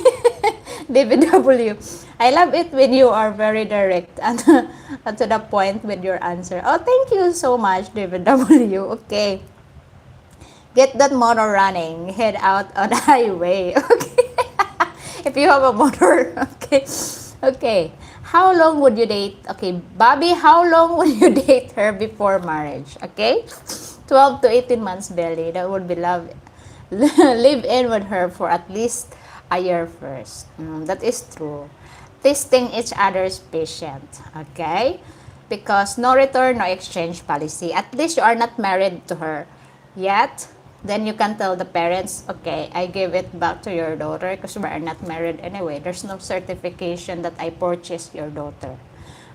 David W. I love it when you are very direct and to the point with your answer. Oh, thank you so much, David W. Okay. Get that motor running. Head out on the highway. Okay. If you have a motor. Okay. Okay. How long would you date? Okay, Bobby, how long would you date her before marriage? Okay. 12 to 18 months barely. That would be love. Live in with her for at least a year first. That is true. Testing each other's patience. Okay. Because no return, no exchange policy. At least you are not married to her yet. Then you can tell the parents, okay, I give it back to your daughter because we are not married anyway. There's no certification that I purchased your daughter.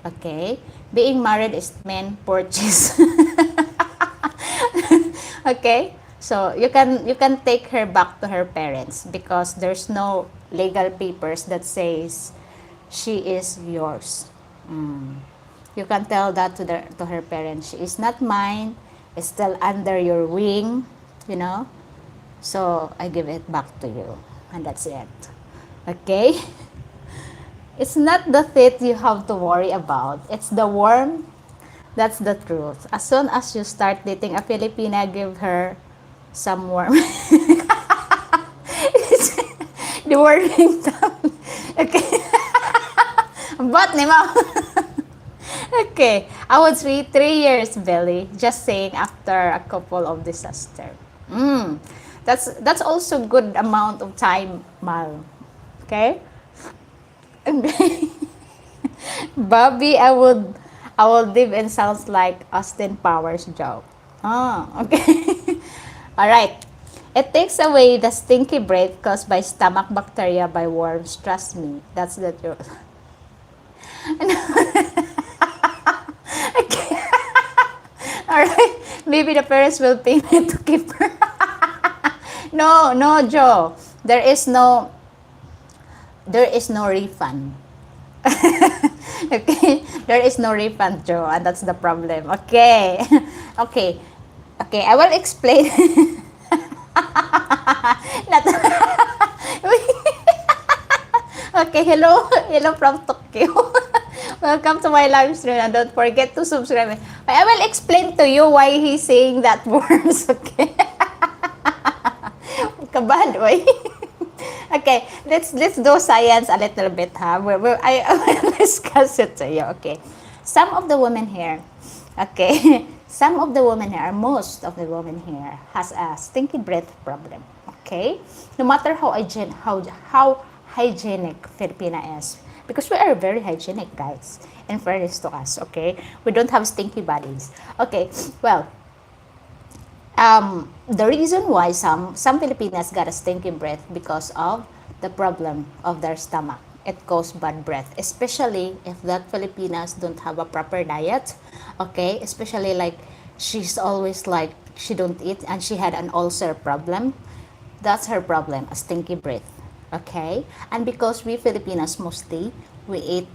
Okay? Being married is men purchase. Okay? So you can take her back to her parents because there's no legal papers that says she is yours. Mm. You can tell that to her parents. She is not mine. It's still under your wing, you know. So I give it back to you, and that's it. Okay. It's not the teeth you have to worry about. It's the worm. That's the truth. As soon as you start dating a Filipina, give her some worm. The worming tongue. Okay. But ni mo. Okay. I would say 3 years, Billy. Just saying after a couple of disaster. That's also good amount of time, Mal. Okay? Bobby, I will live in sounds like Austin Powers joke. Okay. All right. It takes away the stinky breath caused by stomach bacteria by worms. Trust me, that's the truth. Okay. All right. Maybe the parents will pay me to keep her. No, no, Joe. There is no refund. Okay, there is no refund, Joe, and that's the problem. Okay. Okay. Okay, I will explain. Not- Okay, hello from Tokyo. Welcome to my live stream, and don't forget to subscribe. I will explain to you why he's saying that words. Okay. Kabad, oy. Okay, let's do science a little bit, ha. I will discuss it to you. Okay, some of the women here, okay, some of the women here, most of the women here, has a stinky breath problem. Okay, no matter how hygienic Filipina is, because we are very hygienic, guys. In fairness to us, okay, we don't have stinky bodies. Okay, well, the reason why some Filipinas got a stinky breath because of the problem of their stomach. It causes bad breath, especially if that Filipinas don't have a proper diet. Okay, especially like she's always like she don't eat and she had an ulcer problem. That's her problem, a stinky breath. Okay, and because we Filipinas mostly we eat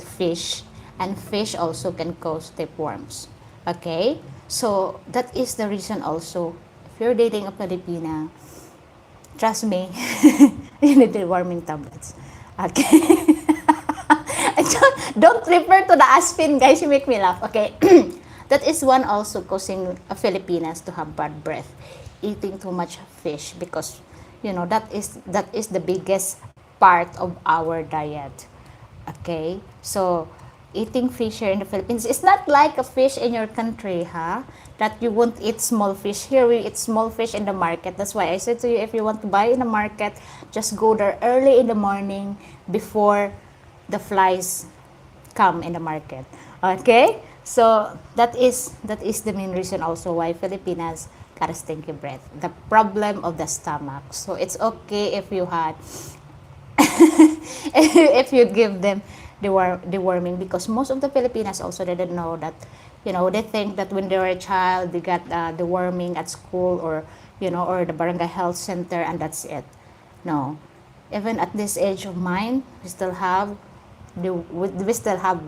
fish, and fish also can cause tapeworms. Okay, so that is the reason also. If you're dating a Filipina, trust me, you need the warming tablets. Okay. Don't refer to the aspirin, guys. You make me laugh. Okay. That is one also causing Filipinas to have bad breath. Eating too much fish because that is the biggest part of our diet. Okay? So eating fish here in the Philippines is not like a fish in your country, huh? That you won't eat small fish. Here we eat small fish in the market. That's why I said to you, if you want to buy in the market, just go there early in the morning before the flies come in the market. Okay? So that is the main reason also why Filipinas got a stinky breath. The problem of the stomach. So it's okay if you had if you give them deworming, because most of the Filipinas also didn't know that, they think that when they were a child they got deworming at school, or the barangay health center, and that's it. No, even at this age of mine we still have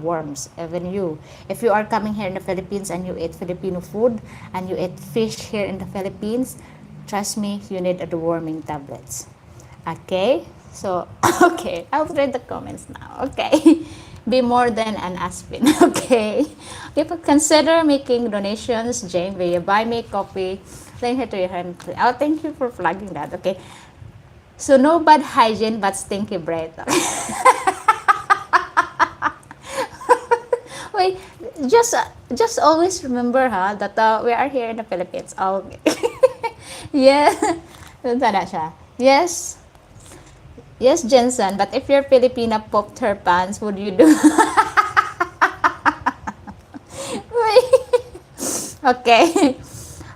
worms. Even you, if you are coming here in the Philippines and you eat Filipino food and you eat fish here in the Philippines, trust me, you need a deworming tablets. Okay, so okay, I'll read the comments now. Okay. Be more than an aspirin. Okay. If you consider making donations, Jane, will you buy me coffee? Link here to your hand. Oh, thank you for flagging that. Okay. So no bad hygiene but stinky breath. Wait, just always remember, that we are here in the Philippines. Okay. Yeah. Tanda siya. Yes. Yes, Jensen, but if your Filipina popped her pants, would you do? Okay.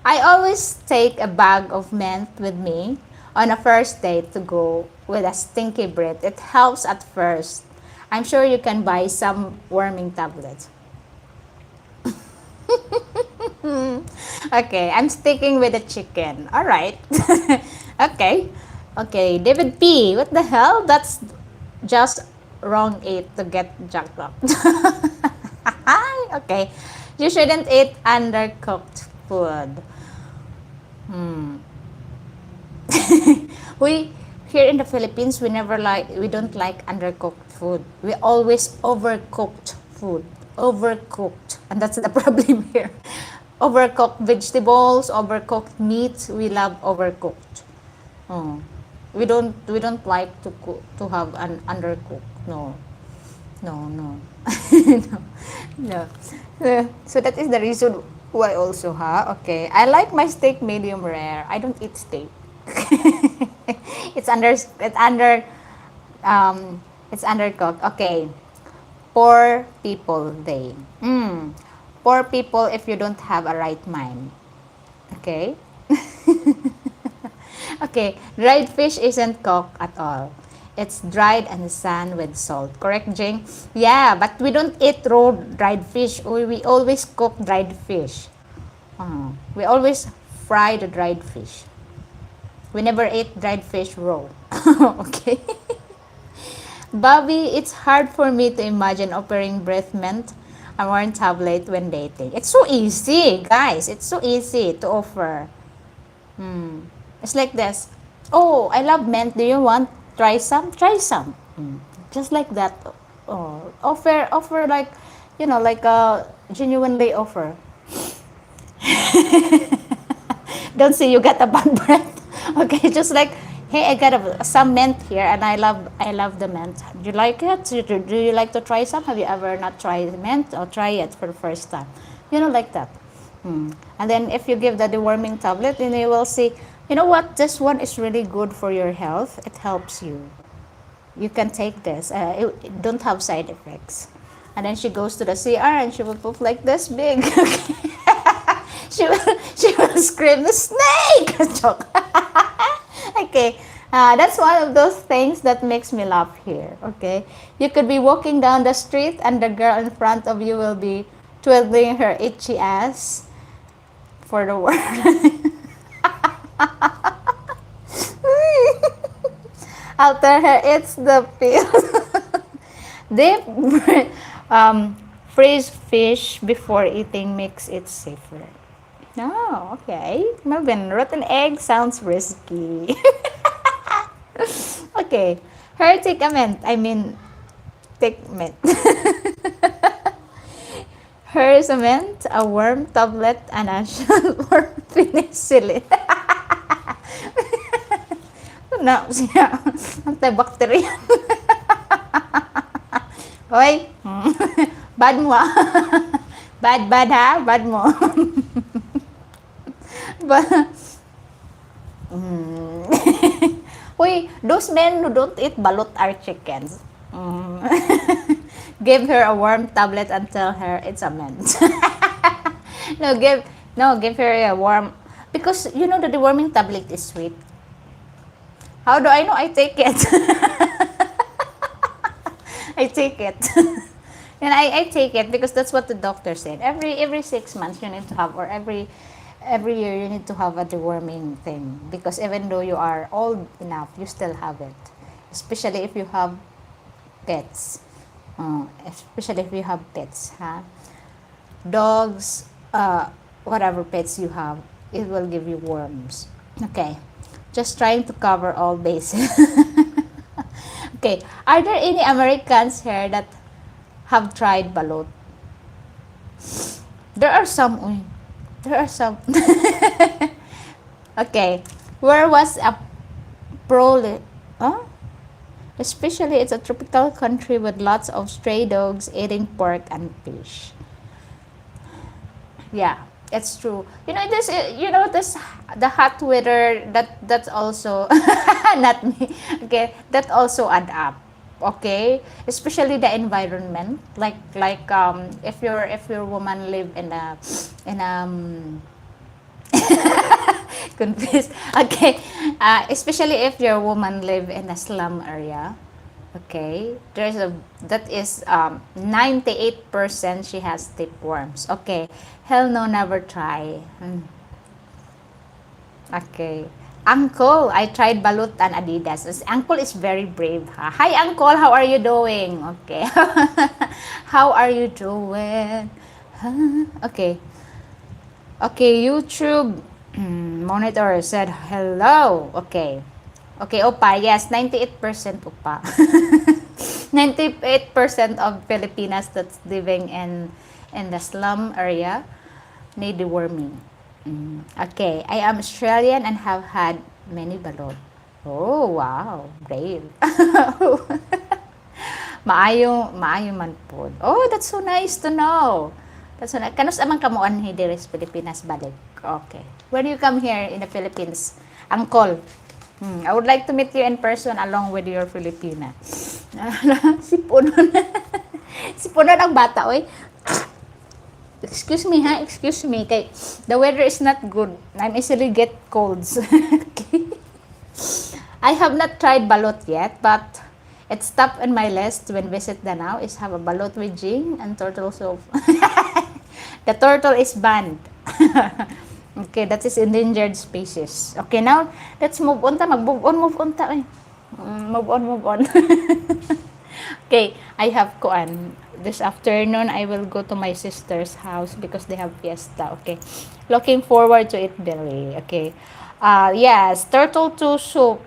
I always take a bag of mint with me on a first date to go with a stinky breath. It helps at first. I'm sure you can buy some warming tablets. Okay, I'm sticking with the chicken. All right. Okay. Okay, David P. What the hell? That's just wrong eat to get jacked up. Okay. You shouldn't eat undercooked food. We here in the Philippines, we don't like undercooked food. We always overcooked food. Overcooked. And that's the problem here. Overcooked vegetables, overcooked meat, we love overcooked. Oh. We don't like to have an undercooked. No. No, no. No. No. So that is the reason why also, huh? Okay. I like my steak medium rare. I don't eat steak. Um it's undercooked. Okay. Poor people they. Poor people if you don't have a right mind. Okay? Okay, dried fish isn't cooked at all. It's dried and sand with salt. Correct, Jing? Yeah, but we don't eat raw dried fish. We always cook dried fish. We always fry the dried fish. We never eat dried fish raw. Okay? Bobby, it's hard for me to imagine offering breath mint a warm tablet when dating. It's so easy, guys. It's so easy to offer. It's like this. Oh, I love mint. Do you want try some? Try some. Just like that. Oh, offer like, like a genuinely offer. Don't say you got a bad breath. Okay, just like, hey, I got some mint here, and I love the mint. Do you like it? Do you like to try some? Have you ever not tried mint, or try it for the first time? Like that. And then if you give the deworming tablet, then you will see, you know what, this one is really good for your health. It helps you. You can take this. It don't have side effects. And then she goes to the CR and she will poop like this big. She will scream, the snake! Joke. Okay. That's one of those things that makes me laugh here. Okay. You could be walking down the street and the girl in front of you will be twiddling her itchy ass for the world. I'll tell her it's the pill. Deep freeze fish before eating makes it safer. Oh, okay. Melvin, rotten egg sounds risky. Okay. Her take a mint. I mean, take mint. Her is a mint, a worm tablet, and a shell for penicillin. No, siya. Antibacterial. Hoy. Bad mo ah. Bad ha? Bad mo. Uy, those men who don't eat balut are chickens. Give her a warm tablet and tell her it's a mint. Give her a warm, because you know that the deworming tablet is sweet. How do I know? I take it. I take it. And I take it because that's what the doctor said. Every 6 months you need to have, or every year you need to have a deworming thing, because even though you are old enough, you still have it. Especially if you have pets. Especially if you have pets, huh? Dogs, whatever pets you have, it will give you worms. Okay. Just trying to cover all bases. Okay. Are there any Americans here that have tried balut? There are some. There are some. Okay. Where was a pro? Huh? Especially it's a tropical country with lots of stray dogs eating pork and fish. Yeah, it's true. This the hot weather that's also not me. Okay, that also add up. Okay, especially the environment, like if your woman live in a Confused. Okay. Especially if your woman live in a slum area. Okay. That is 98% she has tapeworms. Okay. Hell no, never try. Okay. Uncle, I tried balut and Adidas. Uncle is very brave. Ha? Hi, Uncle. How are you doing? Okay. How are you doing? Huh? Okay. Okay, YouTube monitor said hello. Okay. Okay, Opa. Yes, 98% Opa. 98% of Filipinas that's living in the slum area need deworming. Okay, I am Australian and have had many balot. Oh, wow. Brave. Maayo man po. Oh, that's so nice to know. That's so nice. Kanus amang kamuan ni Deres Pilipinas balik. Okay. When you come here in the Philippines, Uncle, I would like to meet you in person along with your Filipina. Si Punon. Si Punon ang bata, oy. Excuse me ha, excuse me. Kay, the weather is not good. I'm easily get colds. Okay. I have not tried balot yet, but it's top on my list when visit Danao is have a balot with jing and turtle soup. The turtle is banned. Okay, that is endangered species. Okay, now let's move on ta. Move on ta. Move on. Okay, I have kuan. This afternoon, I will go to my sister's house because they have fiesta. Okay, looking forward to it, Billy. Okay, yes, turtle to soup.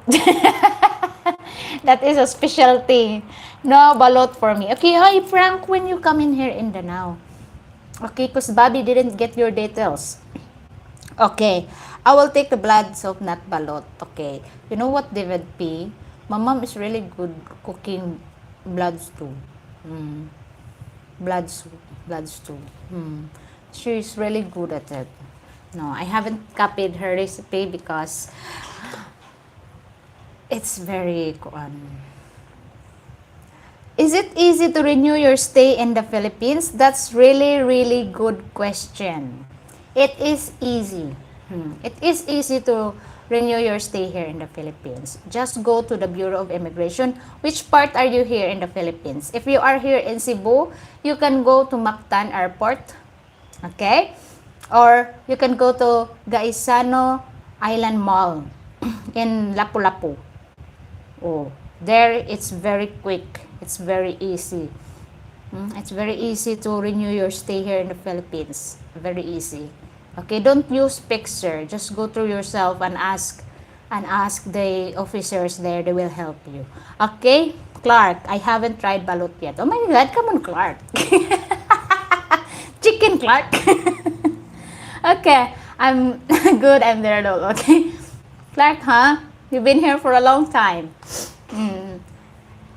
That is a specialty. No balot for me. Okay, hi Frank, when you come in here in Danao. Okay, because Bobby didn't get your details. Okay, I will take the blood soap, not balot. Okay, you know what, David P? My mom is really good cooking blood stew. Blood stew. She's really good at it. No, I haven't copied her recipe because it's very Is it easy to renew your stay in the Philippines? That's really good question. It is easy. It is easy to renew your stay here in the Philippines. Just go to the Bureau of Immigration. Which part are you here in the Philippines? If you are here in Cebu, you can go to Mactan Airport. Okay? Or you can go to Gaisano Island Mall in Lapu-Lapu. Oh, there it's very quick. It's very easy. It's very easy to renew your stay here in the Philippines. Very easy. Okay, don't use picture. Just go through yourself and ask the officers there. They will help you. Okay, Clark, I haven't tried balut yet. Oh my God, come on, Clark. Chicken Clark. Okay, I'm good. I'm there though. Okay, Clark, huh? You've been here for a long time.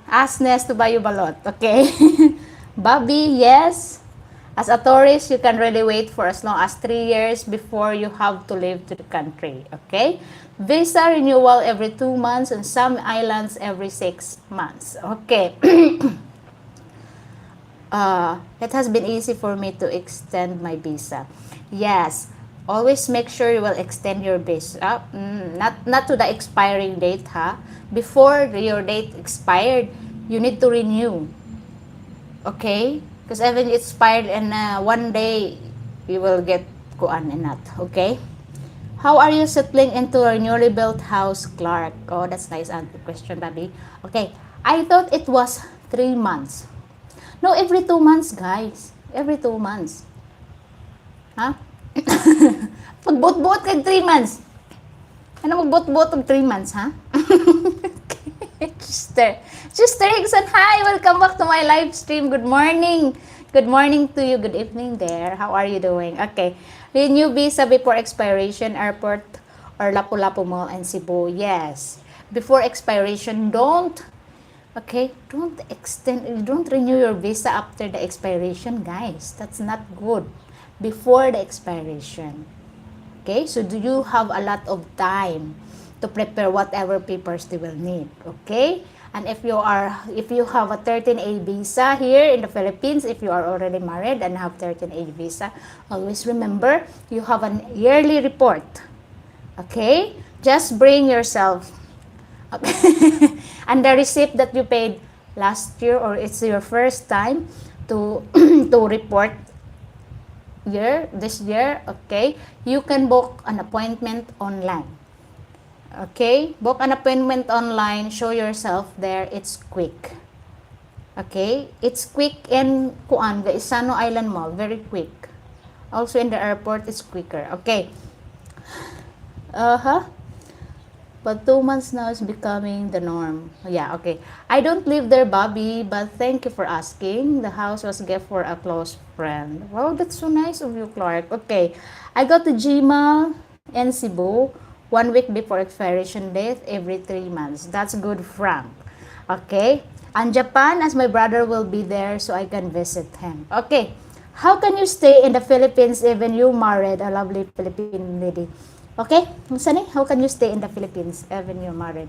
Ask Ness to buy you balot. Okay. Bobby, yes. As a tourist, you can really wait for as long as 3 years before you have to leave to the country. Okay? Visa renewal every 2 months and some islands every 6 months. Okay. It has been easy for me to extend my visa. Yes. Always make sure you will extend your visa. Not to the expiring date, ha? Before your date expired, you need to renew. Okay? Because even it's expired in one day, you will get kuan in that. Okay? How are you settling into a newly built house, Clark? Oh, that's nice question, Bobby. Okay. I thought it was 3 months. No, every 2 months, guys. Every 2 months. Huh? Pagbuot-buot kag 3 months. Ano magbuot-buot kag 3 months, ha? Sister Hickson, hi! Welcome back to my live stream. Good morning. Good morning to you. Good evening there. How are you doing? Okay. Renew visa before expiration, airport or Lapu-Lapu Mall and Cebu. Yes. Before expiration, don't renew your visa after the expiration, guys. That's not good. Before the expiration. Okay? So do you have a lot of time to prepare whatever papers they will need. Okay? And if you have a 13A visa here in the Philippines, if you are already married and have 13A visa, always remember you have an yearly report. Okay? Just bring yourself. Okay. And the receipt that you paid last year, or it's your first time to to report this year, okay? You can book an appointment online. Okay? Book an appointment online, show yourself there, it's quick. Okay? It's quick in Kuan, the Isano Island Mall, very quick. Also in the airport, it's quicker. Okay. Uh-huh. But 2 months now is becoming the norm. Yeah, okay. I don't live there, Bobby, but thank you for asking. The house was gift for a close friend. Wow, that's so nice of you, Clark. Okay. I got to Jima and Cebu 1 week before expiration date every 3 months. That's good, Frank. Okay. And Japan, as my brother will be there, so I can visit him. Okay. How can you stay in the Philippines even you married a lovely Philippine lady? Okay? How can you stay in the Philippines even you're married?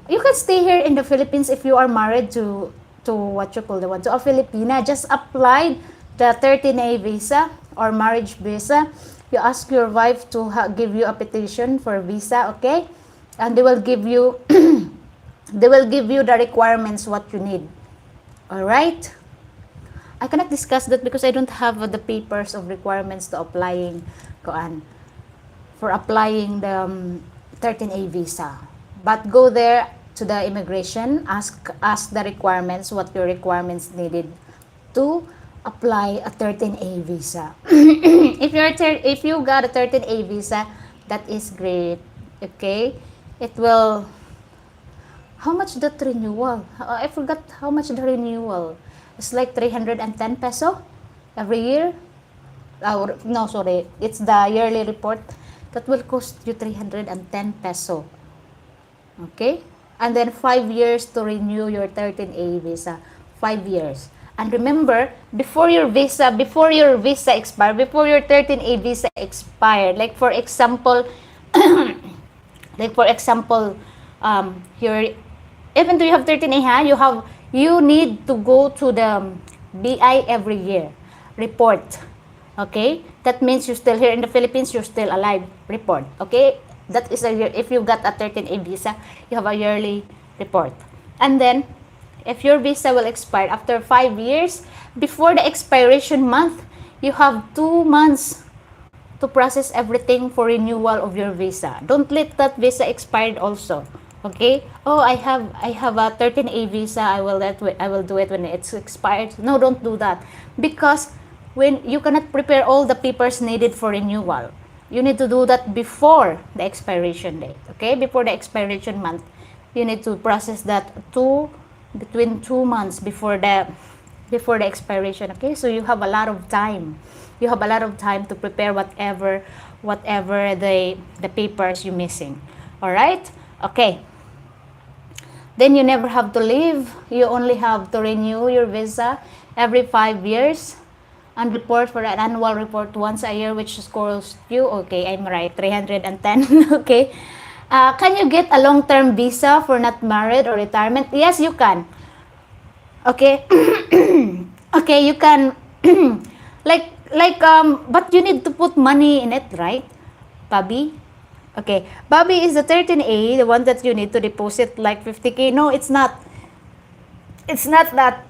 You can stay here in the Philippines if you are married to what you call the one, to a Filipina. Just apply the 13A visa or marriage visa. You ask your wife to give you a petition for visa, okay? And they will give you they will give you the requirements what you need. All right? I cannot discuss that because I don't have the papers of requirements to applying for applying the 13A visa. But go there to the immigration, ask the requirements, what your requirements needed to apply a 13A visa. If you got a 13A visa, that is great. Okay? It will, how much that renewal? I forgot how much the renewal. It's like 310 peso every year. No, sorry. It's the yearly report. That will cost you 310 peso. Okay? And then 5 years to renew your 13A visa. 5 years. And remember, before your visa expired, before your 13A visa expired, like for example, your, even though you have 13A, you need to go to the BI every year. Report. Okay? That means you're still here in the Philippines, you're still alive. Report. Okay? That is if you got a 13A visa, you have a yearly report. And then, if your visa will expire after 5 years, before the expiration month, you have 2 months to process everything for renewal of your visa. Don't let that visa expire also. Okay? Oh, I have a 13A visa. I will do it when it's expired. No, don't do that. Because when you cannot prepare all the papers needed for renewal, you need to do that before the expiration date. Okay? Before the expiration month, you need to process that between 2 months before the expiration. Okay? So you have a lot of time. You have a lot of time to prepare whatever the papers you're missing. All right? Okay. Then you never have to leave. You only have to renew your visa every 5 years and report for an annual report once a year, which scores you, okay, I'm right, 310. Okay. Can you get a long-term visa for not married or retirement? Yes, you can. Okay. Okay, you can. But you need to put money in it, right, Bobby? Okay, Bobby is the 13A, the one that you need to deposit like 50K. No, it's not. It's not that.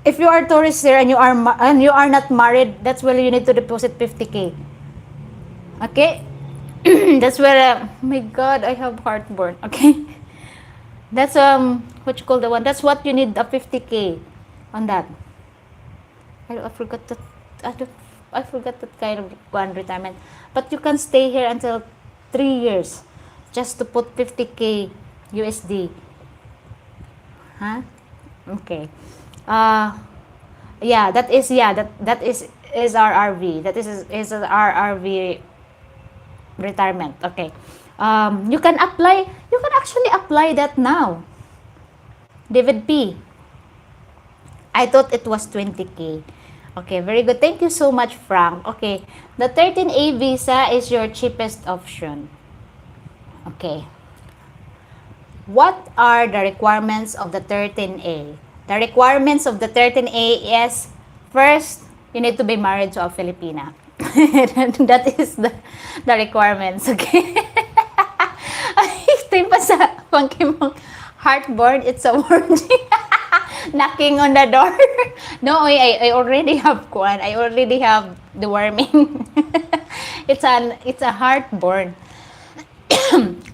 If you are tourist here and you are not married, that's where you need to deposit 50K. Okay? That's where, oh my God, I have heartburn. Okay? That's, what you call the one? That's what you need, a 50K on that. I forgot that, I forgot that kind of one retirement. But you can stay here until 3 years just to put 50K USD. Huh? Okay. Yeah, that is our RV. That is our RV retirement. Okay. You can actually apply that now. David P. I thought it was 20K. Okay, very good. Thank you so much, Frank. Okay. The 13A visa is your cheapest option. Okay. What are the requirements of the 13A? The requirements of the 13A is, first, you need to be married to a Filipina. That is the requirements, okay? Ito yung pa sa funky mong heartboard, it's a warning. Knocking on the door. No, I already have one. I already have the warming. It's a heartburn.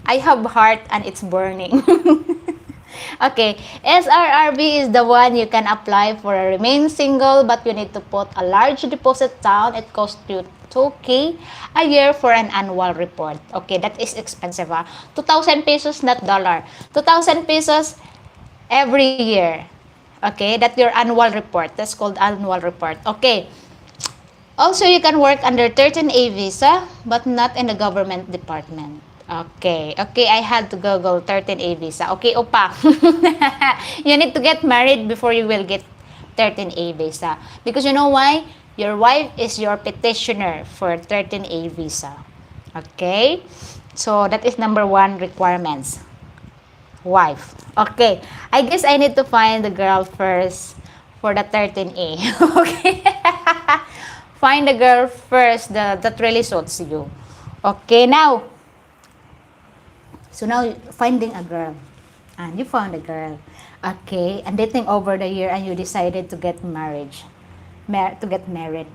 I have heart and it's burning. Okay, SRRB is the one you can apply for a remain single, but you need to put a large deposit down. It costs you 2K a year for an annual report. Okay, that is expensive, ha? 2,000 pesos, not dollar. 2,000 pesos every year. Okay, that's your annual report. That's called annual report. Okay. Also, you can work under 13A visa, but not in the government department. Okay. Okay, I had to Google 13A visa. Okay, opa. You need to get married before you will get 13A visa. Because you know why? Your wife is your petitioner for 13A visa. Okay? So, that is number 1 requirements. Wife. Okay. I guess I need to find the girl first for the 13A. Okay? Find the girl first that really suits you. Okay, now. So now, finding a girl. And you found a girl. Okay, and dating over the year and you decided to get married. To get married.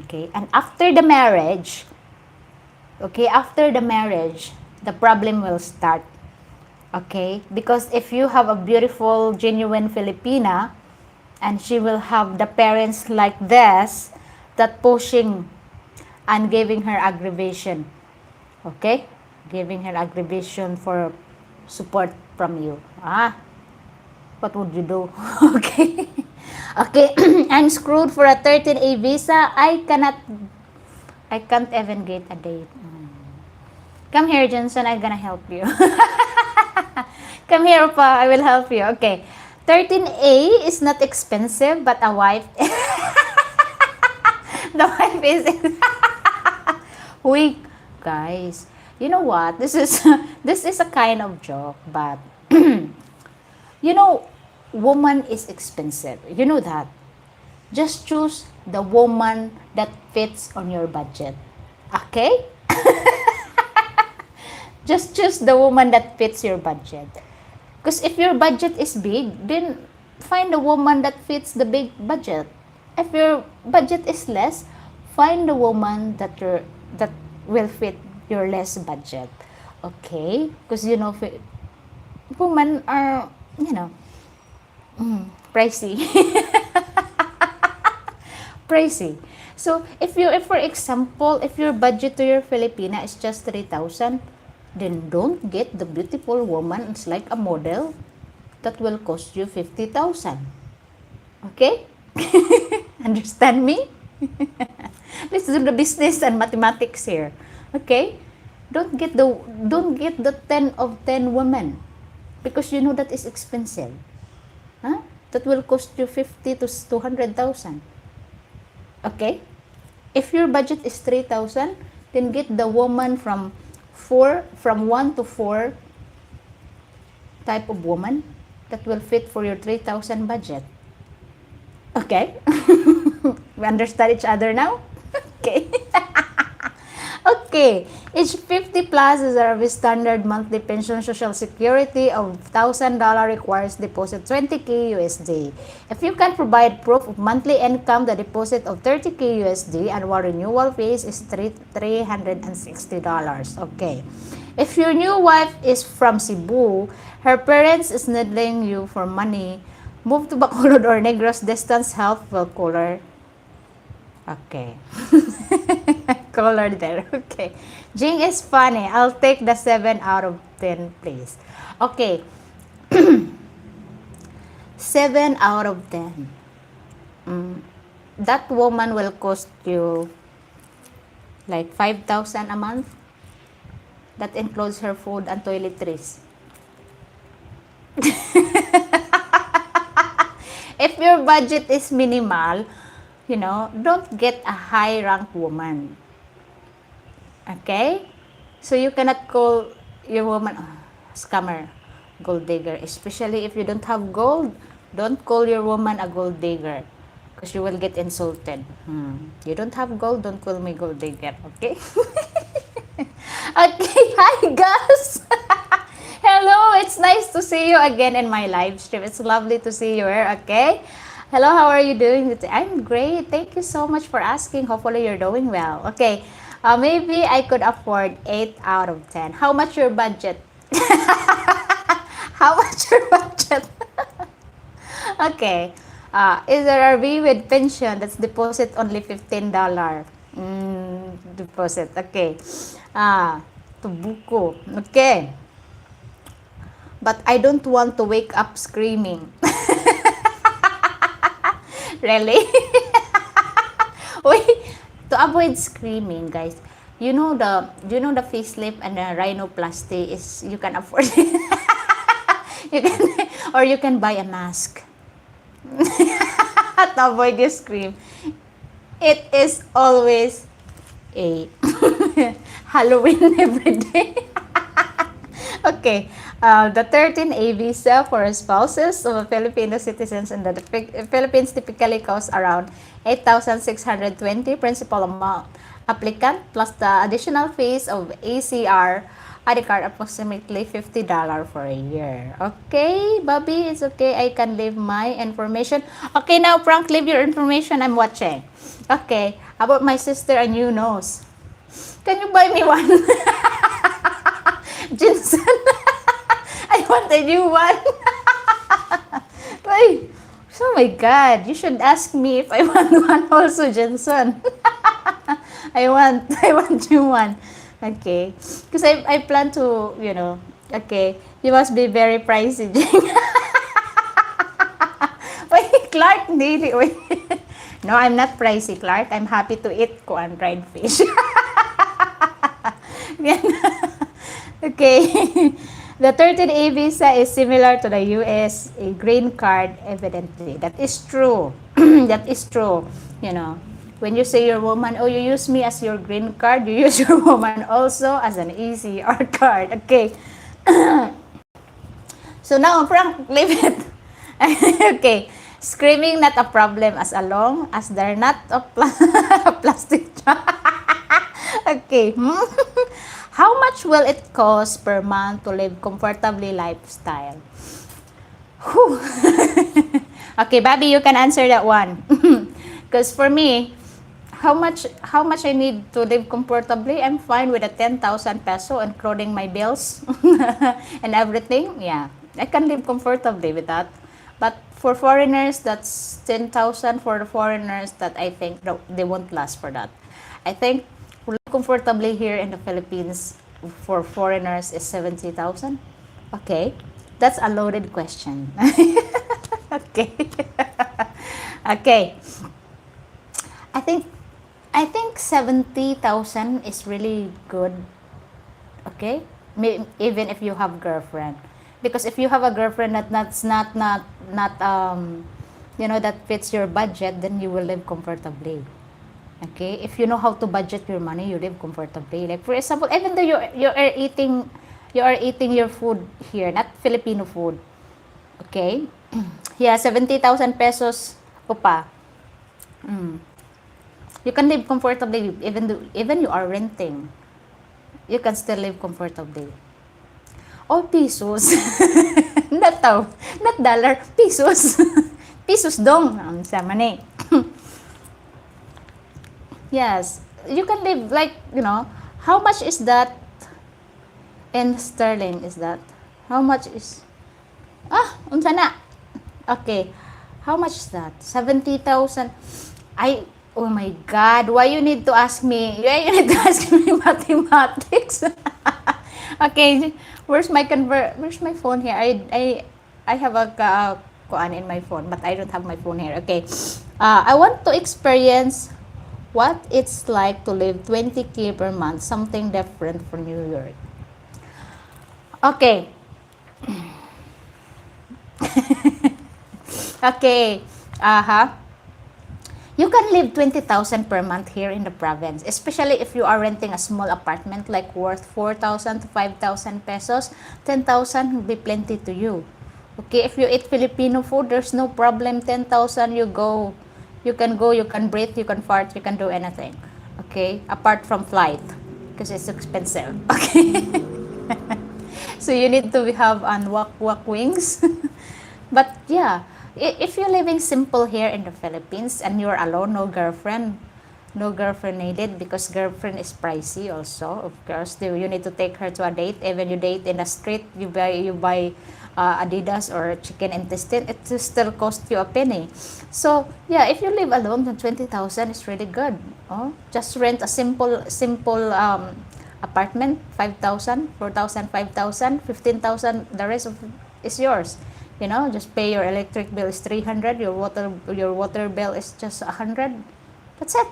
Okay, and after the marriage, the problem will start. Okay, because if you have a beautiful, genuine Filipina, and she will have the parents like this, that pushing and giving her aggravation. Okay? Giving her aggravation for support from you. What would you do? Okay. Okay. I'm screwed for a 13A visa. I can't even get a date. Come here, Johnson. I'm gonna help you. Come here, pa. I will help you. Okay. 13A is not expensive, but a wife... The wife is... Weak. Guys, you know what? This is a kind of joke, but... You know, woman is expensive. You know that. Just choose the woman that fits on your budget. Okay? Just choose the woman that fits your budget. Because if your budget is big, then find a woman that fits the big budget. If your budget is less, find a woman that will fit your less budget. Okay? Because you know, women are, pricey. Pricey. So if for example, if your budget to your Filipina is just 3,000, then don't get the beautiful woman. It's like a model that will cost you 50,000. Okay? Understand me? Let's do the business and mathematics here. Okay? Don't get the 10 of 10 women, because you know that is expensive. Huh? That will cost you 50 to 200,000. Okay? If your budget is 3,000, then get the woman from 1 to 4 type of woman that will fit for your 3,000 budget. Okay? We understand each other now? Okay. Okay. Age 50 plus is a standard monthly pension social security of $1,000 requires deposit 20K USD. If you can provide proof of monthly income, the deposit of 30K USD annual renewal fees is $360. Okay. If your new wife is from Cebu, her parents is needing you for money, move to Bacolod or Negros. Distance help will cooler. Okay. Color there. Okay. Jing is funny. I'll take the 7 out of 10, please. Okay. 7 out of 10. That woman will cost you like 5,000 a month. That includes her food and toiletries. If your budget is minimal, don't get a high-ranked woman. Okay? So you cannot call your woman scammer. Gold digger. Especially if you don't have gold, don't call your woman a gold digger. Because you will get insulted. You don't have gold, don't call me gold digger. Okay? Okay, hi guys! Hello, it's nice to see you again in my live stream. It's lovely to see you here, okay? Hello, how are you doing? I'm great. Thank you so much for asking. Hopefully you're doing well. Okay, maybe I could afford 8 out of 10. How much your budget? How much your budget? Okay. Is there a RV with pension that's deposit only $15? Deposit. Okay. Tubuko. Okay. But I don't want to wake up screaming. Really? Wait, to avoid screaming, guys, you know the facelift and the rhinoplasty is you can afford it. You can or you can buy a mask to avoid you scream. It is always a Halloween every day. Okay, the 13A visa for spouses of Filipino citizens in the Philippines typically costs around 8,620 principal amount applicant plus the additional fees of ACR ID card approximately $50 for a year. Okay, Bobby, it's okay. I can leave my information. Okay, now Frank, leave your information. I'm watching. Okay, about my sister and you knows. Can you buy me one? Jinsan. I want a new one. Wait. Oh my God. You should ask me if I want one also, Jensen. I want you one. Okay. Because I plan to, okay. You must be very pricey. Wait, Clark, really? Wait. No, I'm not pricey, Clark. I'm happy to eat kuan dried fish. Okay. The 13A visa is similar to the US a green card, evidently. That is true. That is true. When you say your woman, oh, you use me as your green card, you use your woman also as an ECR card. Okay. So now, Frank, leave it. Okay. Screaming not a problem as long as they're not a plastic. Okay. How much will it cost per month to live comfortably lifestyle? Whew. Okay, Bobby, you can answer that one. Because for me, how much I need to live comfortably? I'm fine with a 10,000 peso, including my bills and everything. Yeah, I can live comfortably with that. But for foreigners, that's 10,000 for the foreigners that I think they won't last for that. I think comfortably here in the Philippines for foreigners is 70,000. Okay, that's a loaded question. Okay. Okay. I think 70,000 is really good. Okay, even if you have girlfriend, because if you have a girlfriend that's not that fits your budget, then you will live comfortably. Okay, if you know how to budget your money, you live comfortably. Like for example, even though you are eating your food here, not Filipino food. Okay, yeah, 70,000 pesos upa. You can live comfortably even you are renting. You can still live comfortably. All pesos, not dollar, pesos, pesos dong. Sama ni. Yes, you can live like, how much is that in sterling is that? How much is, unsa na? Okay, how much is that? 70,000. Oh my God, why you need to ask me? Why you need to ask me mathematics? Okay, where's my phone here? I have a kuan in my phone, but I don't have my phone here. Okay, I want to experience what it's like to live 20K per month, something different from New York. Okay. Okay. You can live 20,000 per month here in the province, especially if you are renting a small apartment like worth 4,000 to 5,000 pesos. 10,000 will be plenty to you. Okay, if you eat Filipino food, there's no problem. 10,000, you go. You can go, you can breathe, you can fart, you can do anything. Okay, apart from flight, because it's expensive. Okay, so you need to have on walk wings. But yeah, if you're living simple here in the Philippines and you're alone, no girlfriend needed, because girlfriend is pricey also. Of course, you need to take her to a date. Even you date in the street, you buy Adidas or chicken intestine, it will still cost you a penny. So yeah, if you live alone, then 20,000 is really good. Oh, just rent a simple apartment, 5,000, 4,000, 5,000, 15,000. The rest of is yours. You know, just pay your electric bill is 300, your water bill is just 100. That's it.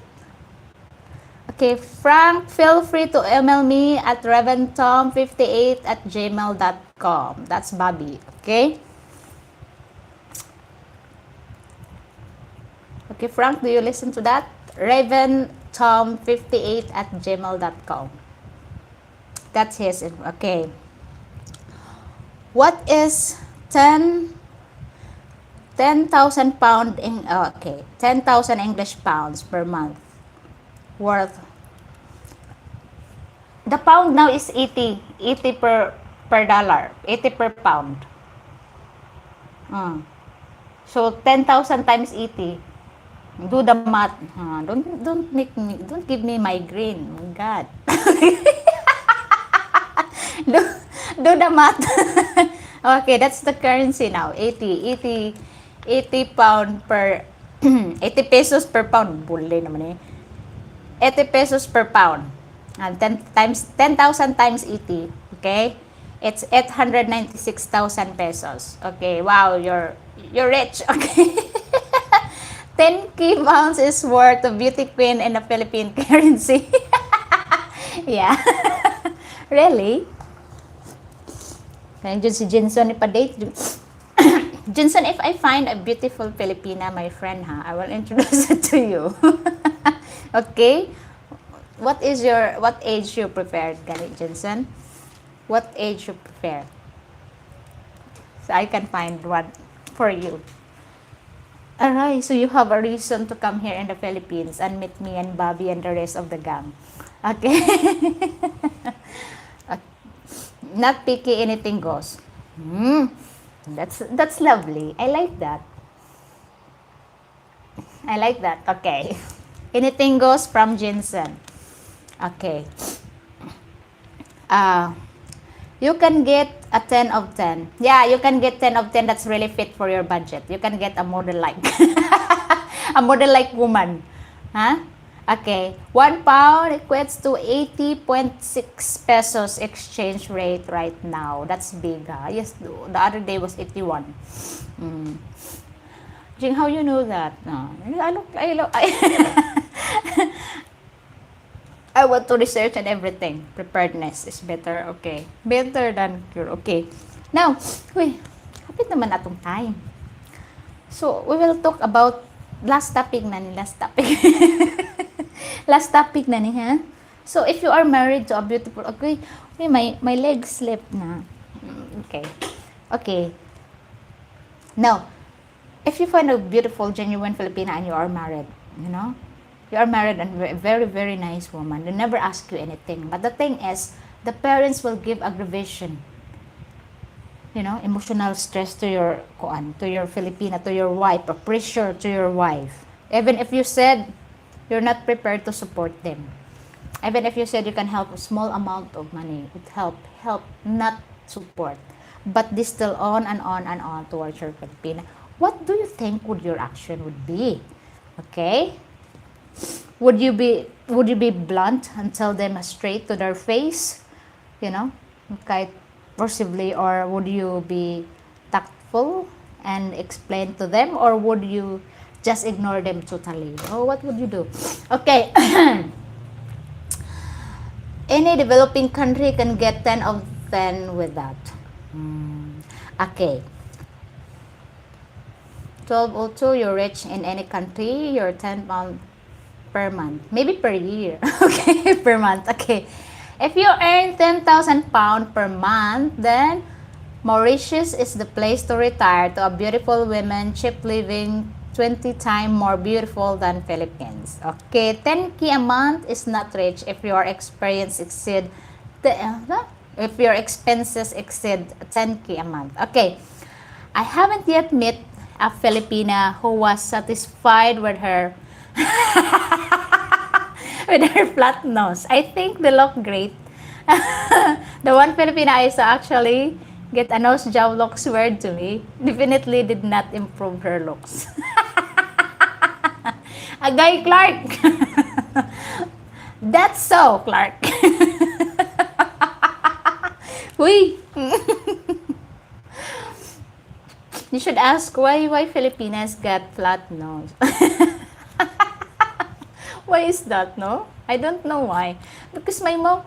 Okay, Frank, feel free to email me at reventom58@gmail.com. That's Bobby, okay? Okay, Frank, do you listen to that? reventom58@gmail.com. That's his, okay. What is 10,000 pound in, okay, 10,000 English pounds per month worth? The pound now is 80 per dollar, 80 per pound. So 10,000 times 80. Do the math. Don't give me migraine. Oh God. do, do the math. Okay, that's the currency now. 80 pound per 80 pesos per pound. Bully naman eh. 80 pesos per pound. And 10,000 times 80, okay? It's 896,000 pesos. Okay, wow, you're rich. Okay. 10 key pounds is worth of beauty queen in the Philippine currency. Yeah. Really? Nandiyan si Jinson ipa-date. Jinson, if I find a beautiful Filipina, my friend, I will introduce it to you. Okay? What age you prefer, Jinson? What age you prefer? So I can find one for you. Alright, so you have a reason to come here in the Philippines and meet me and Bobby and the rest of the gang. Okay? Not picky, anything goes. That's lovely. I like that. Okay. Anything goes from Jinson. Okay. You can get a 10 of 10. Yeah, you can get 10 of 10 that's really fit for your budget. You can get a model-like. A model-like woman. Huh? Okay. 1 pound equates to 80.6 pesos exchange rate right now. That's big, huh? Yes, the other day was 81. Jing, how you know that? No. I want to research and everything. Preparedness is better. Okay. Better than cure. Okay. Now, kapit naman atong time. So, we will talk about last topic. Last topic na ni, ha? So, if you are married to a beautiful, okay, my leg slipped na. Okay. Okay. Now, if you find a beautiful, genuine Filipina and you are married, you are married and a very, very nice woman, they never ask you anything. But the thing is, the parents will give aggravation, emotional stress to your Filipina, to your wife, or pressure to your wife. Even if you said you're not prepared to support them. Even if you said you can help a small amount of money, it help, not support. But this still on and on and on towards your Filipina. What do you think your action would be? Okay? Would you be blunt and tell them straight to their face? Kahit possibly, or would you be tactful and explain to them, or would you just ignore them totally? Oh, what would you do? Okay. Any developing country can get 10 of 10 with that. Okay. 1202, you're rich in any country, you're 10 pound per month. Maybe per year. Okay, per month. Okay. If you earn 10,000 pound per month, then Mauritius is the place to retire to a beautiful women, cheap living, 20 times more beautiful than Philippines. Okay, 10K a month is not rich if your experience exceed the if your expenses exceed 10K a month. Okay, I haven't yet met a Filipina who was satisfied with her with her flat nose. I think they look great. The one Filipina I saw actually get a nose job looks weird to me. Definitely did not improve her looks. A guy Clark. That's so, Clark. Uy. You should ask why Filipinas got flat nose. Why is that, no? I don't know why. Because my mom,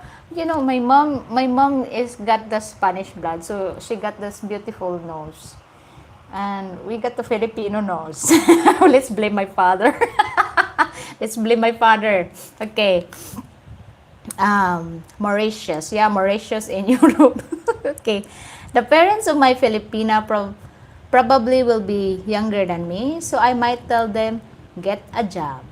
my mom is got the Spanish blood, so she got this beautiful nose. And we got the Filipino nose. Let's blame my father. Let's blame my father. Okay. Mauritius. Yeah, Mauritius in Europe. Okay. The parents of my Filipina probably will be younger than me, so I might tell them, get a job.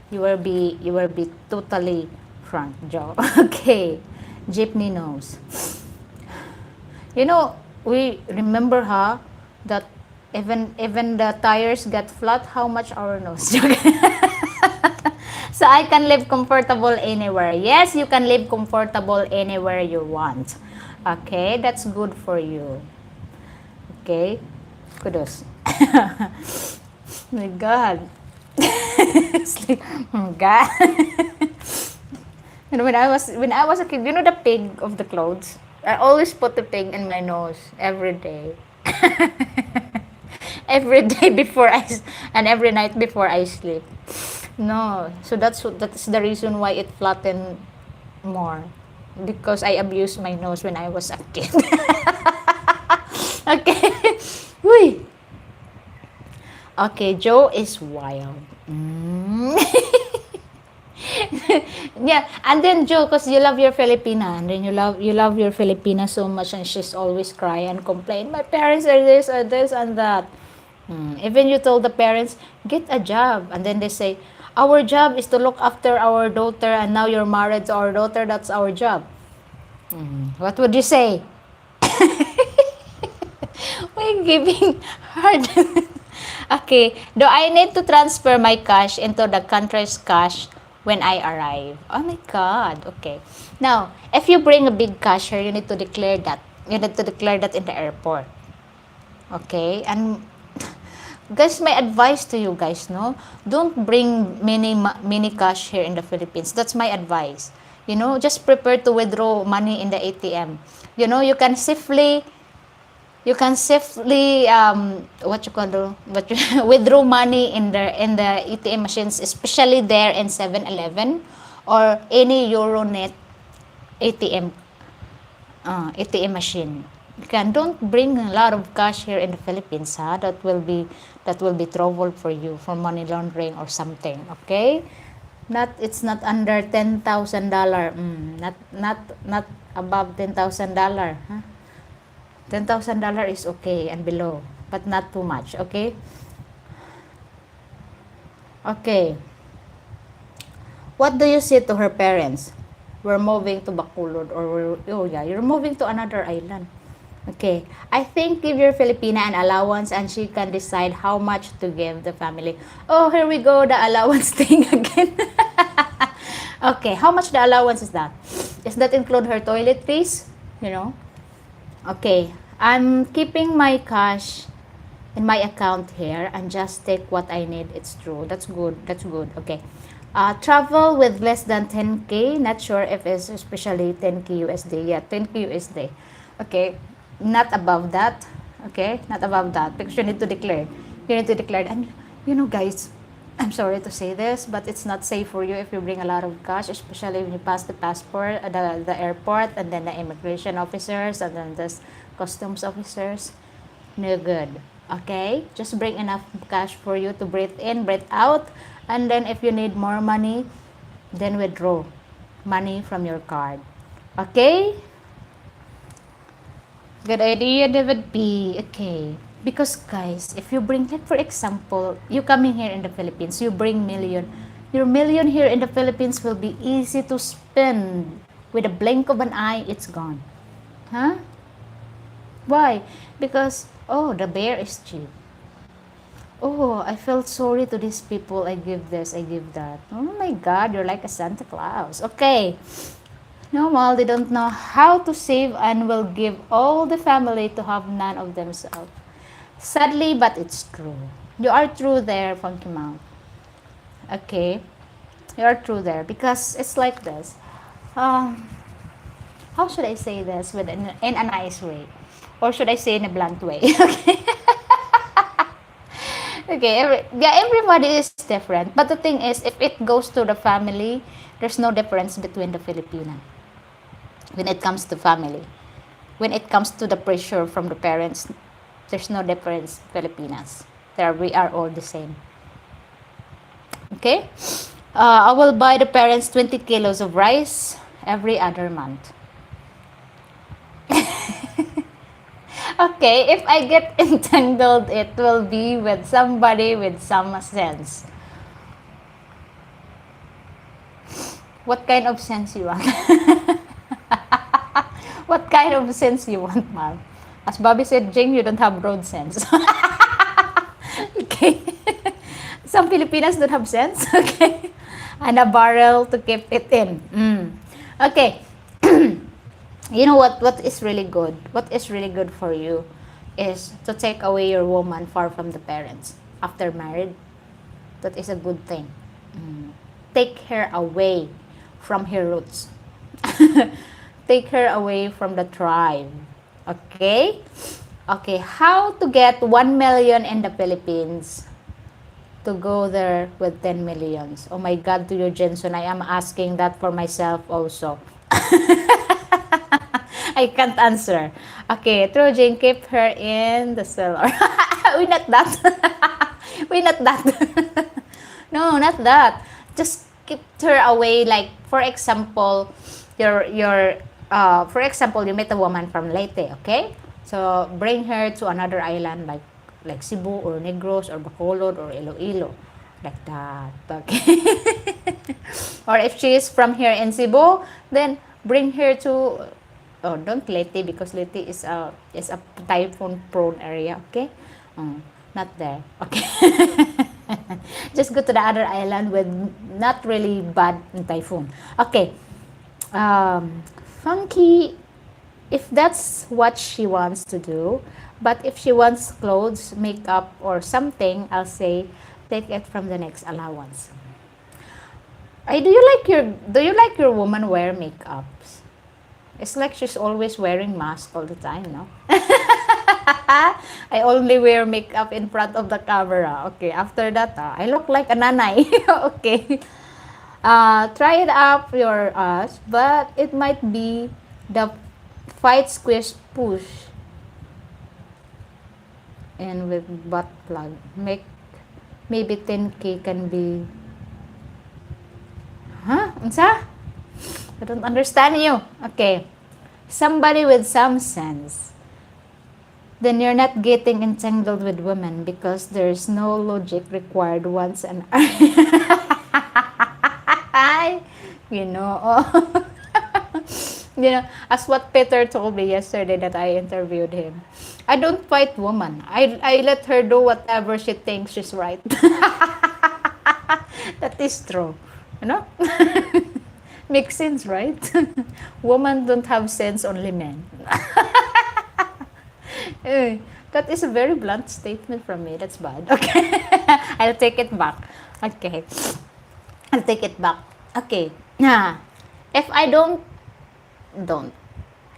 You will be totally frank, Joe. Okay. Jeepney nose. We remember that even the tires get flat, how much our nose? So I can live comfortable anywhere. Yes, you can live comfortable anywhere you want. Okay, that's good for you. Okay, kudos. My God. It's like, oh God. And when I was a kid, the pig of the clothes. I always put the pig in my nose every day. Every day and every night before I sleep. No, so that's the reason why it flattened more, because I abused my nose when I was a kid. Okay. Uy. Okay, Joe is wild. Yeah, and then Joe, because you love your Filipina, and then you love your Filipina so much, and she's always cry and complain. My parents are this and that. Even you told the parents, get a job, and then they say, our job is to look after our daughter, and now you're married to our daughter. That's our job. What would you say? We're giving hard. Okay. Do I need to transfer my cash into the country's cash when I arrive? Oh my God. Okay. Now, if you bring a big cash here, you need to declare that. You need to declare that in the airport. Okay? And guys, my advice to you guys, no? Don't bring mini cash here in the Philippines. That's my advice. Just prepare to withdraw money in the ATM. You can safely withdraw money in the ATM machines, especially there in 7-Eleven or any Euronet ATM machine. Don't bring a lot of cash here in the Philippines, that will be trouble for you for money laundering or something. Okay, it's not under $10,000. Not above $10,000. $10,000 is okay and below, but not too much. Okay. What do you say to her parents? We're moving to Bacolod, or you're moving to another island. Okay. I think give your Filipina an allowance, and she can decide how much to give the family. Oh, here we go, the allowance thing again. Okay, how much the allowance is that? Does that include her toiletries? Okay, I'm keeping my cash in my account here and just take what I need. It's true. That's good. Okay. Travel with less than 10K. Not sure if it's especially 10K USD. Yeah, 10K USD. Okay. Not above that. Okay. Not above that, because you need to declare. And guys, I'm sorry to say this, but it's not safe for you if you bring a lot of cash, especially when you pass the passport, the airport, and then the immigration officers, and then the customs officers. No good. Okay? Just bring enough cash for you to breathe in, breathe out. And then if you need more money, then withdraw money from your card. Okay? Good idea that would be. Okay. Because guys, if you bring, like for example, you coming here in the Philippines, you bring million. Your million here in the Philippines will be easy to spend. With a blink of an eye, it's gone. Huh? Why? Because, oh, the bear is cheap. Oh, I felt sorry to these people. I give this, I give that. Oh my God, you're like a Santa Claus. Okay. Normal, they don't know how to save and will give all the family to have none of themselves. Sadly, but it's true. You are true there, Funky Mount. Okay. You are true there because it's like this. Um, how should I say this in a nice way? Or should I say in a blunt way? Okay. Okay, yeah, everybody is different. But the thing is, if it goes to the family, there's no difference between the Filipino when it comes to family. When it comes to the pressure from the parents, there's no difference, Filipinas. There we are all the same. Okay? I will buy the parents 20 kilos of rice every other month. Okay, if I get entangled, it will be with somebody with some sense. What kind of sense you want? What kind of sense you want, Mal? As Bobby said, Jing, you don't have road sense. Okay. Some Filipinas don't have sense. Okay. And a barrel to keep it in. Okay. You know what is really good? What is really good for you is to take away your woman far from the parents after married. That is a good thing. Take her away from her roots. Take her away from the tribe. Okay? Okay, how to get 1 million in the Philippines to go there with 10 millions? Oh my God, to you, Jensen, I am asking that for myself also. I can't answer. Okay, true, Jane, keep her in the cellar. We not that. We not that. No, not that. Just keep her away. Like, for example, for example, you met a woman from Leyte, okay? So bring her to another island like Cebu or Negros or Bacolod or Iloilo, like that. Okay. Or if she is from here in Cebu, then bring her to, oh, don't Leyte because Leyte is a typhoon prone area. Okay, not there. Okay. Just go to the other island with not really bad typhoon. Okay. Funky, if that's what she wants to do, but if she wants clothes, makeup, or something, I'll say take it from the next allowance. Do you like your woman wear makeups? It's like she's always wearing mask all the time, no? I only wear makeup in front of the camera. Okay, after that, I look like a nanay. Okay. Try it up your ass, but it might be the fight squish push and with butt plug. Maybe 10K can be. Huh? Unsa? I don't understand you. Okay. Somebody with some sense. Then you're not getting entangled with women because there's no logic required once an you know. Oh. You know, as what Peter told me yesterday that I interviewed him. I don't fight woman. I let her do whatever she thinks she's right. That is true. You know? Makes sense, right? Women don't have sense, only men. That is a very blunt statement from me. That's bad. Okay. I'll take it back. Okay. I'll take it back. Okay. Nah. If I don't.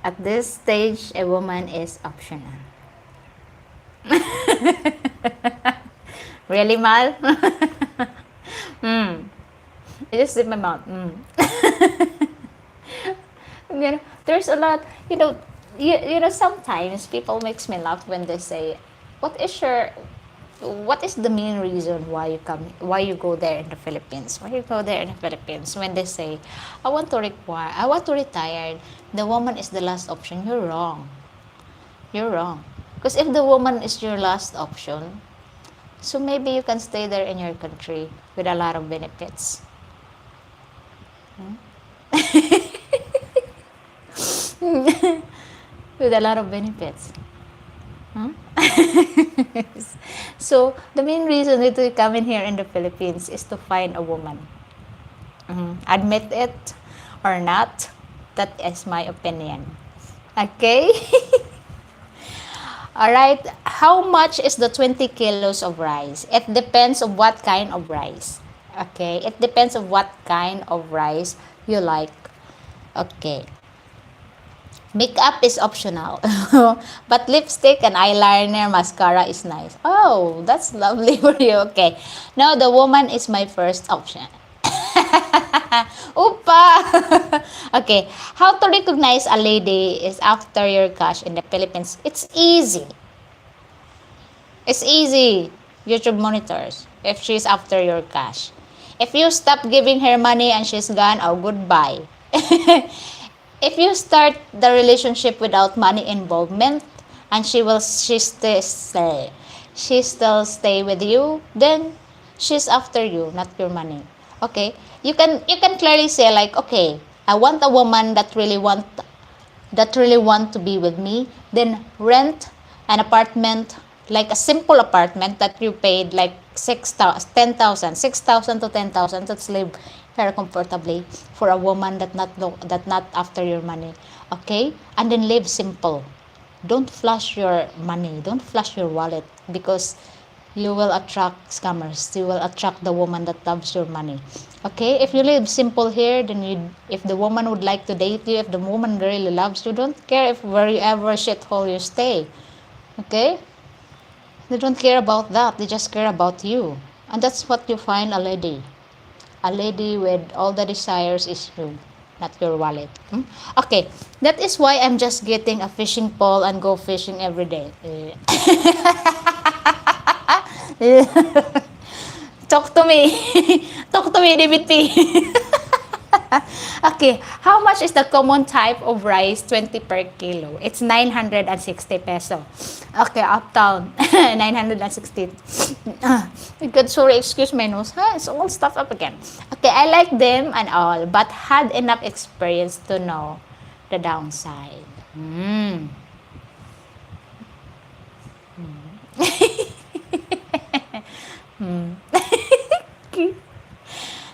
At this stage, a woman is optional. Really, Mal? I just zip my mouth. You know, there's a lot, you know, sometimes people makes me laugh when they say, what is the main reason why you go there in the Philippines? Why you go there in the Philippines when they say, I want to retire, the woman is the last option. You're wrong. You're wrong. Because if the woman is your last option, so maybe you can stay there in your country with a lot of benefits. With a lot of benefits. Huh? So the main reason that we come in here in the Philippines is to find a woman. Admit it or not, that is my opinion. Okay? Alright, how much is the 20 kilos of rice? It depends on what kind of rice. Okay, it depends on what kind of rice you like. Okay. Makeup is optional. But lipstick and eyeliner, mascara is nice. Oh, that's lovely for you. Okay. Now, the woman is my first option. Upa! Okay. How to recognize a lady is after your cash in the Philippines? It's easy. It's easy. YouTube monitors. If she's after your cash. If you stop giving her money and she's gone, oh, goodbye. If you start the relationship without money involvement and she still stay with you, then she's after you, not your money. Okay? You can clearly say like, okay, I want a woman that really want to be with me, then rent an apartment, like a simple apartment that you paid like 6,000 to 10,000. Let's live very comfortably for a woman that not after your money. Okay? And then live simple. Don't flash your money. Don't flash your wallet, because you will attract scammers. You will attract the woman that loves your money. Okay? If you live simple here, then if the woman would like to date you, if the woman really loves you, don't care if wherever shithole you stay. Okay? They don't care about that. They just care about you. And that's what you find a lady. A lady with all the desires is you, not your wallet. Okay, that is why I'm just getting a fishing pole and go fishing every day. Talk to me. Talk to me, DBT. Okay, how much is the common type of rice? 20 per kilo. It's 960 peso. Okay, uptown. 960. Good, sorry, excuse my nose. It's all stuffed up again. Okay, I like them and all, but had enough experience to know the downside.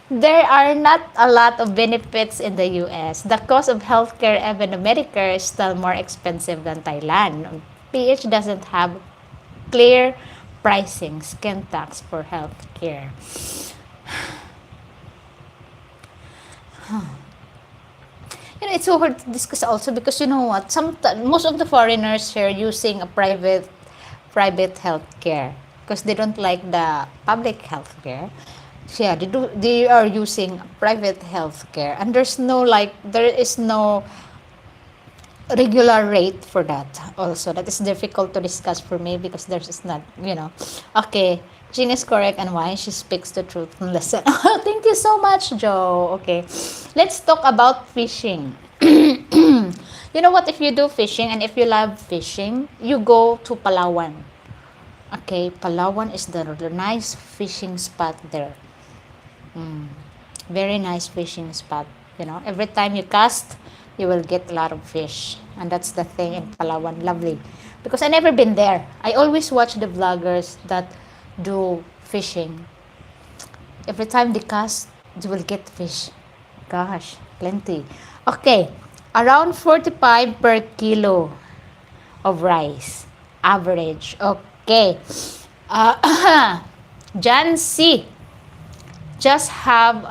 There are not a lot of benefits in the US. The cost of healthcare, even the Medicare, is still more expensive than Thailand. PH doesn't have clear pricing, skin tax for healthcare. It's so hard to discuss also because you know what? Most of the foreigners here using a private healthcare because they don't like the public healthcare. So yeah, they are using private healthcare, and there is no regular rate for that. Also, that is difficult to discuss for me because there's not, Okay, Jean is correct, and why she speaks the truth. Listen. Thank you so much, Joe. Okay, let's talk about fishing. You know what? If you do fishing and if you love fishing, you go to Palawan. Okay, Palawan is the nice fishing spot there. Very nice fishing spot. Every time you cast, you will get a lot of fish. And that's the thing in Palawan. Lovely. Because I never been there. I always watch the vloggers that do fishing. Every time they cast, you will get fish. Gosh, plenty. Okay, around 45 per kilo of rice. Average. Okay. John C. just have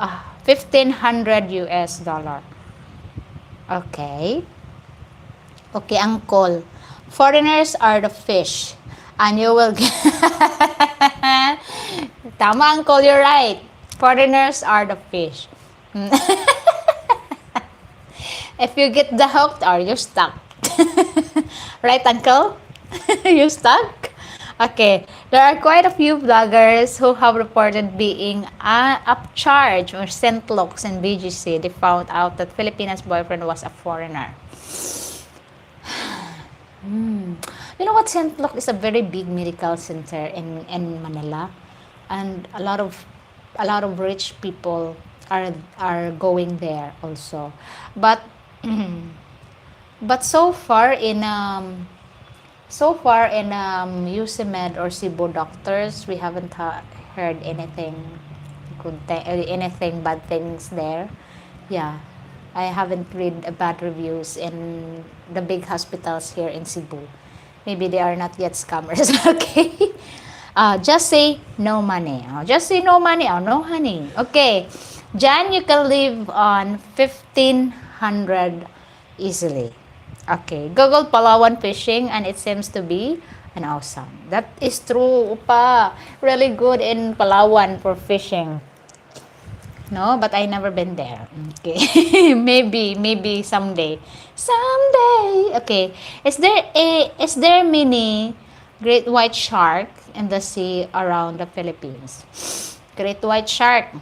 $1,500 US. Okay. Okay, uncle. Foreigners are the fish. And you will get... Tama, uncle, you're right. Foreigners are the fish. If you get the hook, are you stuck? Right, uncle? You stuck? Okay, there are quite a few vloggers who have reported being upcharged or sent looks in BGC. They found out that Filipina's boyfriend was a foreigner. You know what? St. Luke is a very big medical center in Manila, and a lot of rich people are going there also. But but so far in UCMed or Cebu doctors, we haven't heard anything anything bad things there. Yeah, I haven't read bad reviews in the big hospitals here in Cebu. Maybe they are not yet scammers. Okay. Just say no money. Just say no money or no honey. Okay. Jan, you can live on 1,500 easily. Okay. Google Palawan fishing and it seems to be an awesome. That is true, upa. Really good in Palawan for fishing. No, but I never been there. Okay. maybe someday. Someday. Okay. Is there many great white shark in the sea around the Philippines? Great white shark.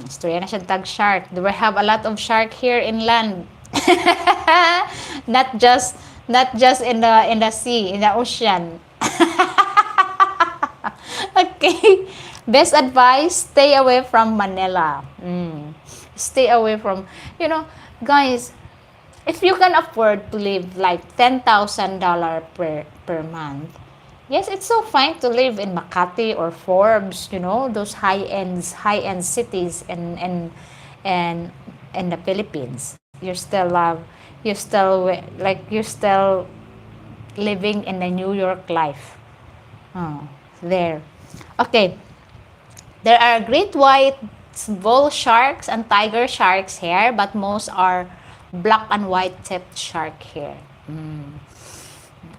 Istorya na siyang tag shark. Do we have a lot of shark here in land? not just not just in the sea, in the ocean. Okay. Best advice, stay away from Manila. Stay away from, you know, guys, if you can afford to live like $10,000 per month, yes, it's so fine to live in Makati or Forbes, those high-end cities and in the Philippines. You're still living in the New York life. Oh, there. Okay. There are great white bull sharks and tiger sharks here, but most are black and white tipped shark here.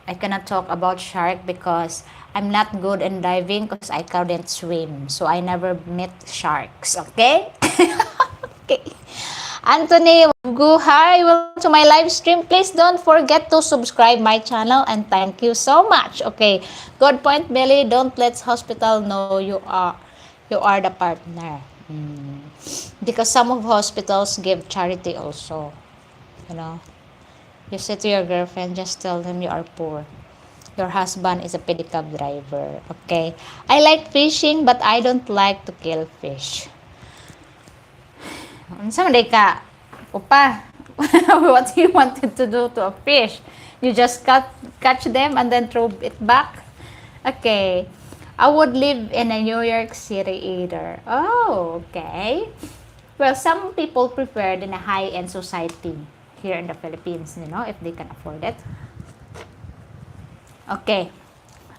I cannot talk about shark because I'm not good in diving because I couldn't swim. So I never met sharks. Okay? Okay. Anthony Gu, hi, welcome to my live stream. Please don't forget to subscribe my channel and thank you so much. Okay. Good point, Billy. Don't let hospital know you are the partner. Because some of hospitals give charity also. You say to your girlfriend, just tell them you are poor. Your husband is a pedicab driver. Okay? I like fishing, but I don't like to kill fish. Someday ka, Opa, what you wanted to do to a fish? You just catch them and then throw it back? Okay. I would live in a New York City either. Oh, okay. Well, some people prefer in a high-end society here in the Philippines, if they can afford it. Okay.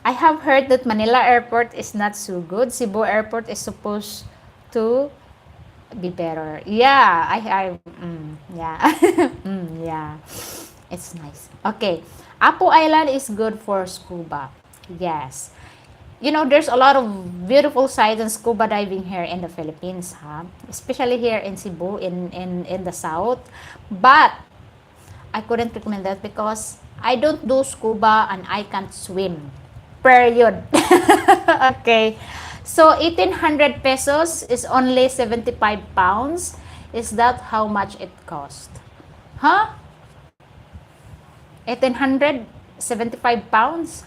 I have heard that Manila Airport is not so good. Cebu Airport is supposed to be better. Yeah, yeah. Yeah. It's nice. Okay. Apo Island is good for scuba. Yes. There's a lot of beautiful sites and scuba diving here in the Philippines, especially here in Cebu, in the south. But I couldn't recommend that because I don't do scuba and I can't swim. Period. Okay. So 1,800 pesos is only 75 pounds. Is that how much it cost? Huh? 1,875 pounds?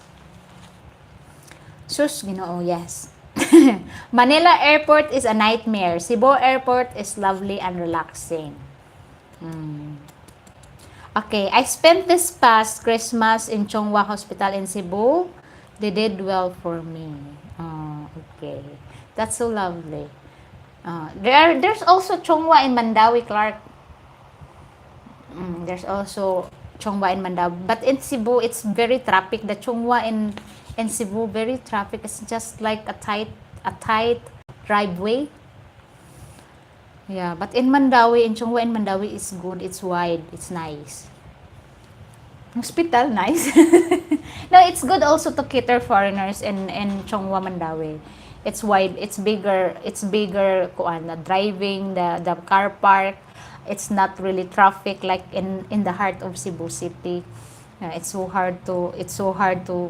Sus, Ginoo, yes. Manila Airport is a nightmare. Cebu Airport is lovely and relaxing. Okay, I spent this past Christmas in Chongwa Hospital in Cebu. They did well for me. Okay. That's so lovely. There's also Chongwa in Mandawi, Clark. There's also Chongwa in Mandawi. But in Cebu, it's very traffic. The Chongwa in Cebu, very traffic. It's just like a tight driveway. Yeah, but in Chongwa in Mandawi, it's good. It's wide. It's nice. Hospital, nice. No, it's good also to cater foreigners in Chongwa, Mandawi. It's wide. It's bigger. Driving, the car park. It's not really traffic like in the heart of Cebu City. Yeah, it's so hard to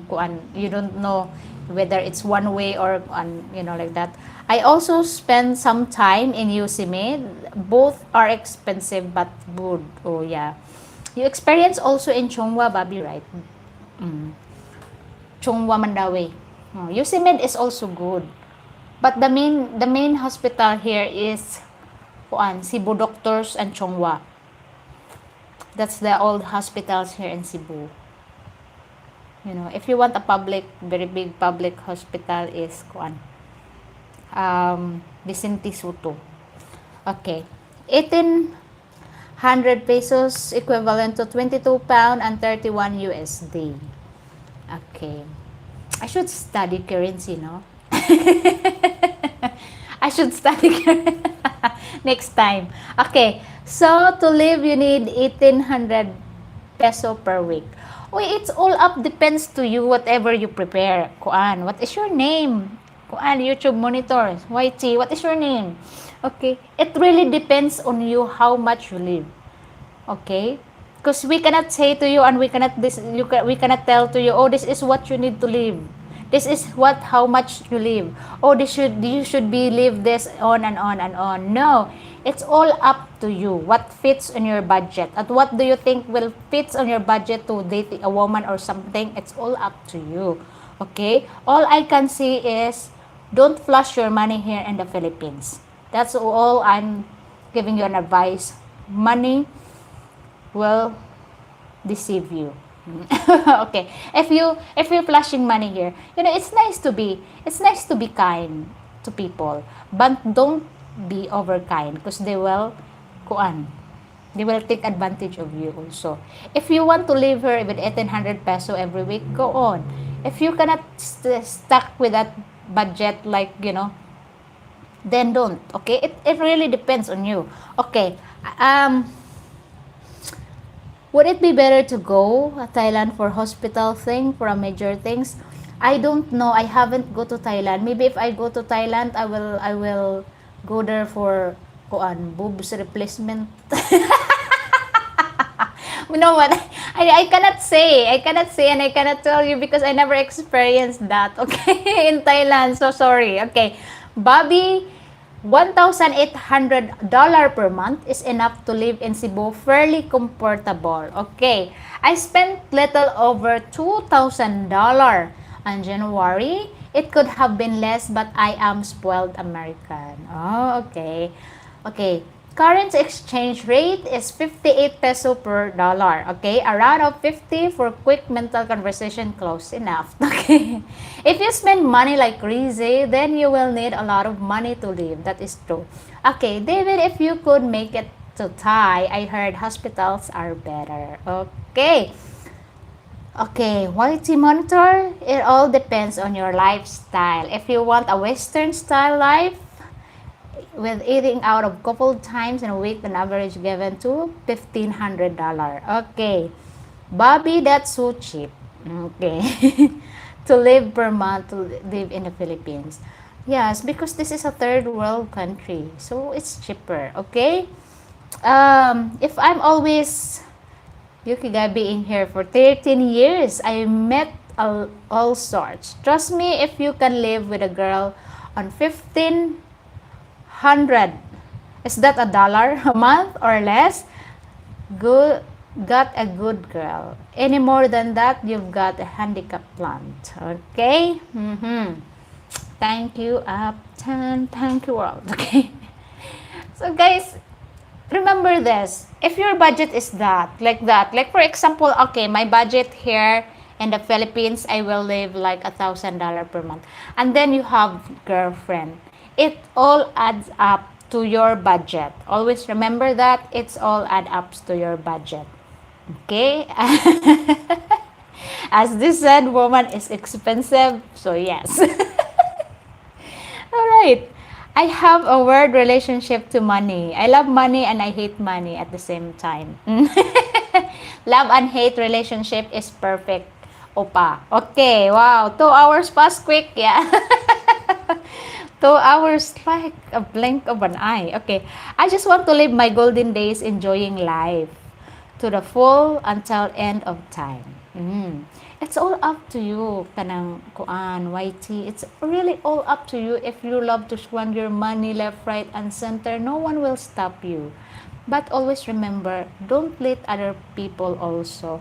kuan. You don't know whether it's one way or like that. I also spend some time in Usime. Both are expensive but good. Oh yeah. You experience also in Chongwa, Bobby, right? Mm. Chongwa, Mandawi. Oh, Usime is also good. But the main hospital here is kuan, Cebu Doctors and Chongwa. That's the old hospitals here in Cebu. If you want a very big public hospital is kuan, Vicente Soto. Okay. 1,800 pesos equivalent to 22 pound and 31 USD. Okay. I should study currency, no? I should study next time. Okay. So, to live, you need 1,800 peso per week. It's all up depends to you whatever you prepare. Kuan, what is your name? Kuan, YouTube monitors. YT, what is your name? Okay, it really depends on you how much you live. Okay? Because we cannot say to you and we cannot tell to you, oh, this is what you need to live. This is how much you live. Oh, you should be live this on and on and on. No, it's all up to you. What fits on your budget, and what do you think will fit on your budget to date a woman or something? It's all up to you. Okay. All I can see is don't flush your money here in the Philippines. That's all I'm giving you an advice. Money will deceive you. Okay, if you're flashing money here, it's nice to be kind to people, but don't be over kind because they will take advantage of you also. If you want to live here with 1,800 peso every week, go on. If you cannot stuck with that budget, then don't. Okay, it really depends on you. Okay. Would it be better to go to Thailand for hospital thing, for a major things? I don't know. I haven't go to Thailand. Maybe if I go to Thailand, I will go there for boobs replacement. You know what? I cannot say. I cannot say and I cannot tell you because I never experienced that. Okay, in Thailand. So sorry. Okay, Bobby. $1,800 per month is enough to live in Cebu fairly comfortable. Okay, I spent little over $2,000 on January. It could have been less, but I am spoiled American. Oh, okay. Okay, current exchange rate is 58 peso per dollar. Okay, a round of 50 for quick mental conversation, close enough. Okay, if you spend money like crazy, then you will need a lot of money to live. That is true. Okay, David, if you could make it to Thai, I heard hospitals are better. Okay. Okay, YT monitor, it all depends on your lifestyle. If you want a Western style life, with eating out of couple times in a week, an average given to $1,500. Okay, Bobby, that's so cheap. Okay, to live per month to live in the Philippines. Yes, because this is a third world country, so it's cheaper. Okay, if I'm always Yukiga being here for 13 years, I met all sorts. Trust me, if you can live with a girl on 1,500, is that $1 a month or less? Good, got a good girl. Any more than that, you've got a handicap plant. Okay? Thank you, Uptown. Thank you, world. Okay? So, guys, remember this. If your budget is like for example, okay, my budget here in the Philippines, I will live like $1,000 per month. And then you have girlfriend. It all adds up to your budget. Always remember that it's all add ups to your budget. Okay? As this said, woman is expensive. So yes. All right. I have a weird relationship to money. I love money and I hate money at the same time. Love and hate relationship is perfect. Opa. Okay. Wow. 2 hours passed quick. Yeah. 2 hours like a blink of an eye. Okay. I just want to live my golden days enjoying life to the full until end of time. Mm. It's all up to you, kanang kuan, YT. It's really all up to you. If you love to squander your money left, right, and center, no one will stop you. But always remember, don't let other people also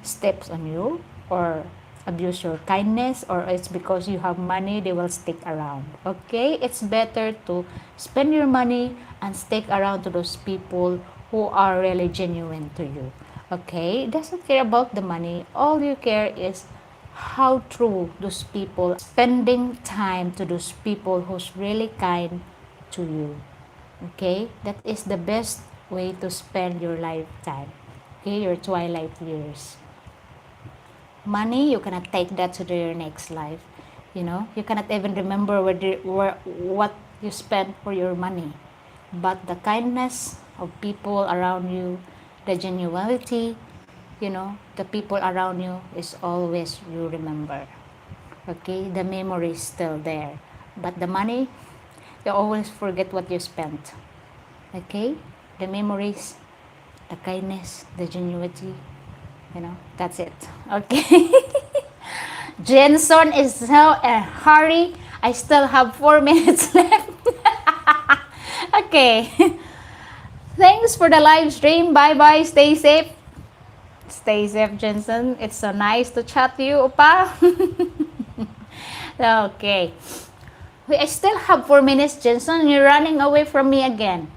steps on you or abuse your kindness, or it's because you have money they will stick around. Okay, it's better to spend your money and stick around to those people who are really genuine to you. Okay, doesn't care about the money, all you care is how true those people, spending time to those people who's really kind to you. Okay, that is the best way to spend your lifetime. Okay, your twilight years. Money, you cannot take that to your next life. You know, you cannot even remember what you spent for your money. But the kindness of people around you, the genuinity, you know, the people around you is always you remember. Okay, the memory is still there. But the money, you always forget what you spent. Okay, the memories, the kindness, the genuinity, you know, that's it. Okay. Jenson is so hurry. I still have 4 minutes left. Okay. Thanks for the live stream. Bye bye. Stay safe. Stay safe, Jensen. It's so nice to chat to you, Opa. Okay. Wait, I still have 4 minutes, Jensen. You're running away from me again.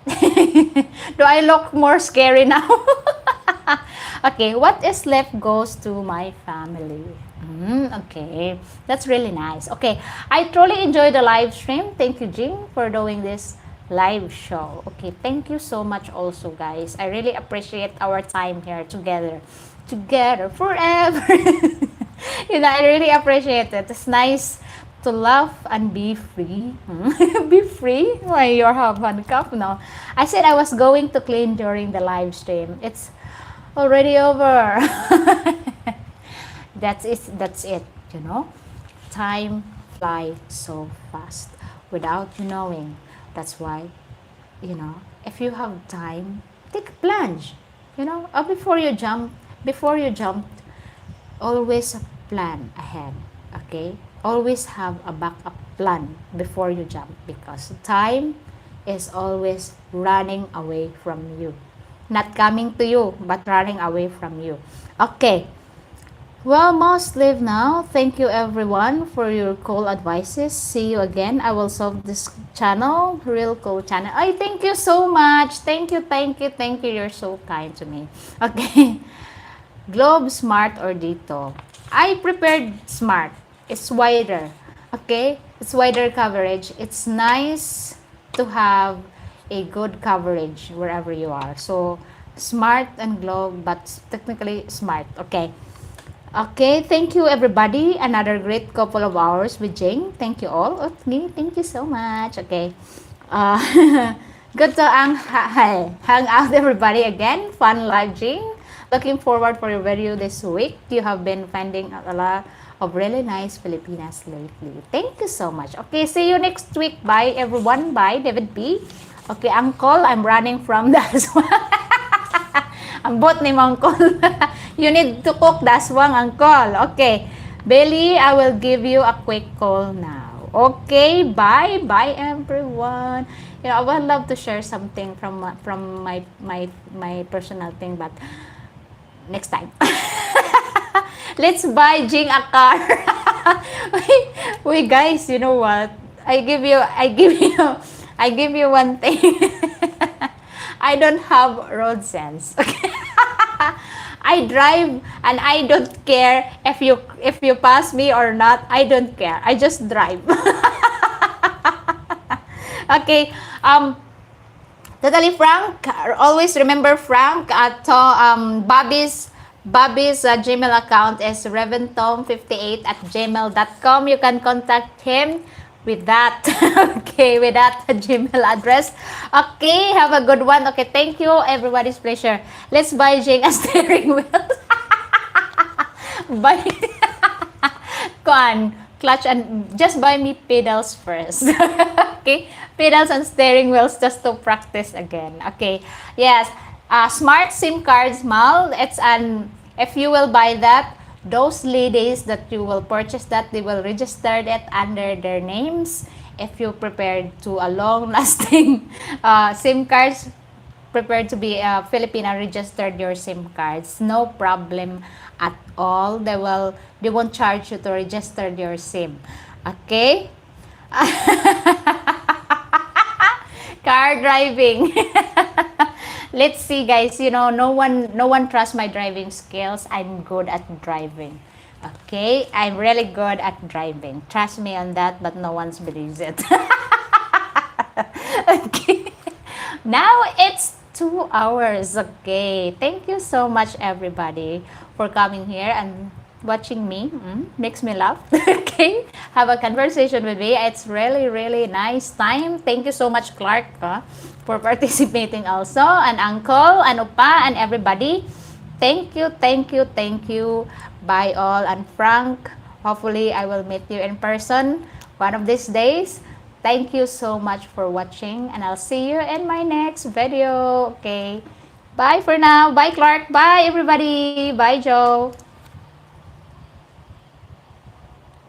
Do I look more scary now? Okay, what is left goes to my family. Okay, that's really nice. Okay, I truly enjoyed the live stream. Thank you, Jing, for doing this live show. Okay, thank you so much also, guys. I really appreciate our time here together. Together forever. You know, I really appreciate it. It's nice to laugh and be free. Be free when you have handcuffed. No, I said I was going to clean during the live stream. It's already over. That's it, you know. Time flies so fast without you knowing. That's why, you know, if you have time, take a plunge. You know, before you jump, always plan ahead. Okay? Always have a backup plan before you jump, because time is always running away from you. Not coming to you, but running away from you. Okay. Well, must leave now. Thank you everyone for your cool advices. See you again. I will solve this channel, real cool channel. I thank you so much. Thank you, thank you, thank you. You're so kind to me. Okay. Globe, Smart, or Dito? I prepared Smart. It's wider. Okay? It's wider coverage. It's nice to have a good coverage wherever you are. So, Smart and Globe, but technically Smart. Okay. Okay, thank you everybody. Another great couple of hours with Jing. Thank you all. Okay, thank you so much. Okay. Uh, good to hang out everybody again. Fun live Jing. Looking forward for your video this week. You have been finding a lot of really nice Filipinas lately. Thank you so much. Okay, see you next week. Bye everyone. Bye, David P. Okay, Uncle, I'm running from that one. Ambot ni Uncle. You need to cook daswang, Uncle. Okay. Bailey, I will give you a quick call now. Okay, bye. Bye, everyone. You know, I would love to share something from my personal thing, but next time. Let's buy Jing a car. Wait, guys, you know what? I give you one thing. I don't have road sense. Okay. I drive and I don't care if you pass me or not. I don't care. I just drive. Okay. Totally Frank. Always remember Frank at Bobby's Gmail account is reventom58@gmail.com. You can contact him with that. Okay, with that Gmail address. Okay, have a good one. Okay, thank you. Everybody's pleasure. Let's buy Jing a steering wheel. Buy clutch, and just buy me pedals first. Okay, pedals and steering wheels just to practice again. Okay, yes. Smart SIM cards, Mal. It's an If you will buy that, those ladies that you will purchase that, they will register it under their names. If you prepared to a long-lasting SIM cards, prepared to be Filipina, registered your SIM cards. No problem at all. They won't charge you to register your SIM. Okay? Car driving. Let's see, guys. You know, no one trusts my driving skills. I'm good at driving. Okay, I'm really good at driving. Trust me on that, but no one believes it. Okay. Now it's 2 hours. Okay. Thank you so much, everybody, for coming here and watching me. Makes me laugh. Okay. Have a conversation with me. It's really, really nice time. Thank you so much, Clark, for participating also. And Uncle, and Upa, and everybody. Thank you, thank you, thank you. Bye all. And Frank, hopefully I will meet you in person one of these days. Thank you so much for watching, and I'll see you in my next video. Okay. Bye for now. Bye, Clark. Bye, everybody. Bye, Joe.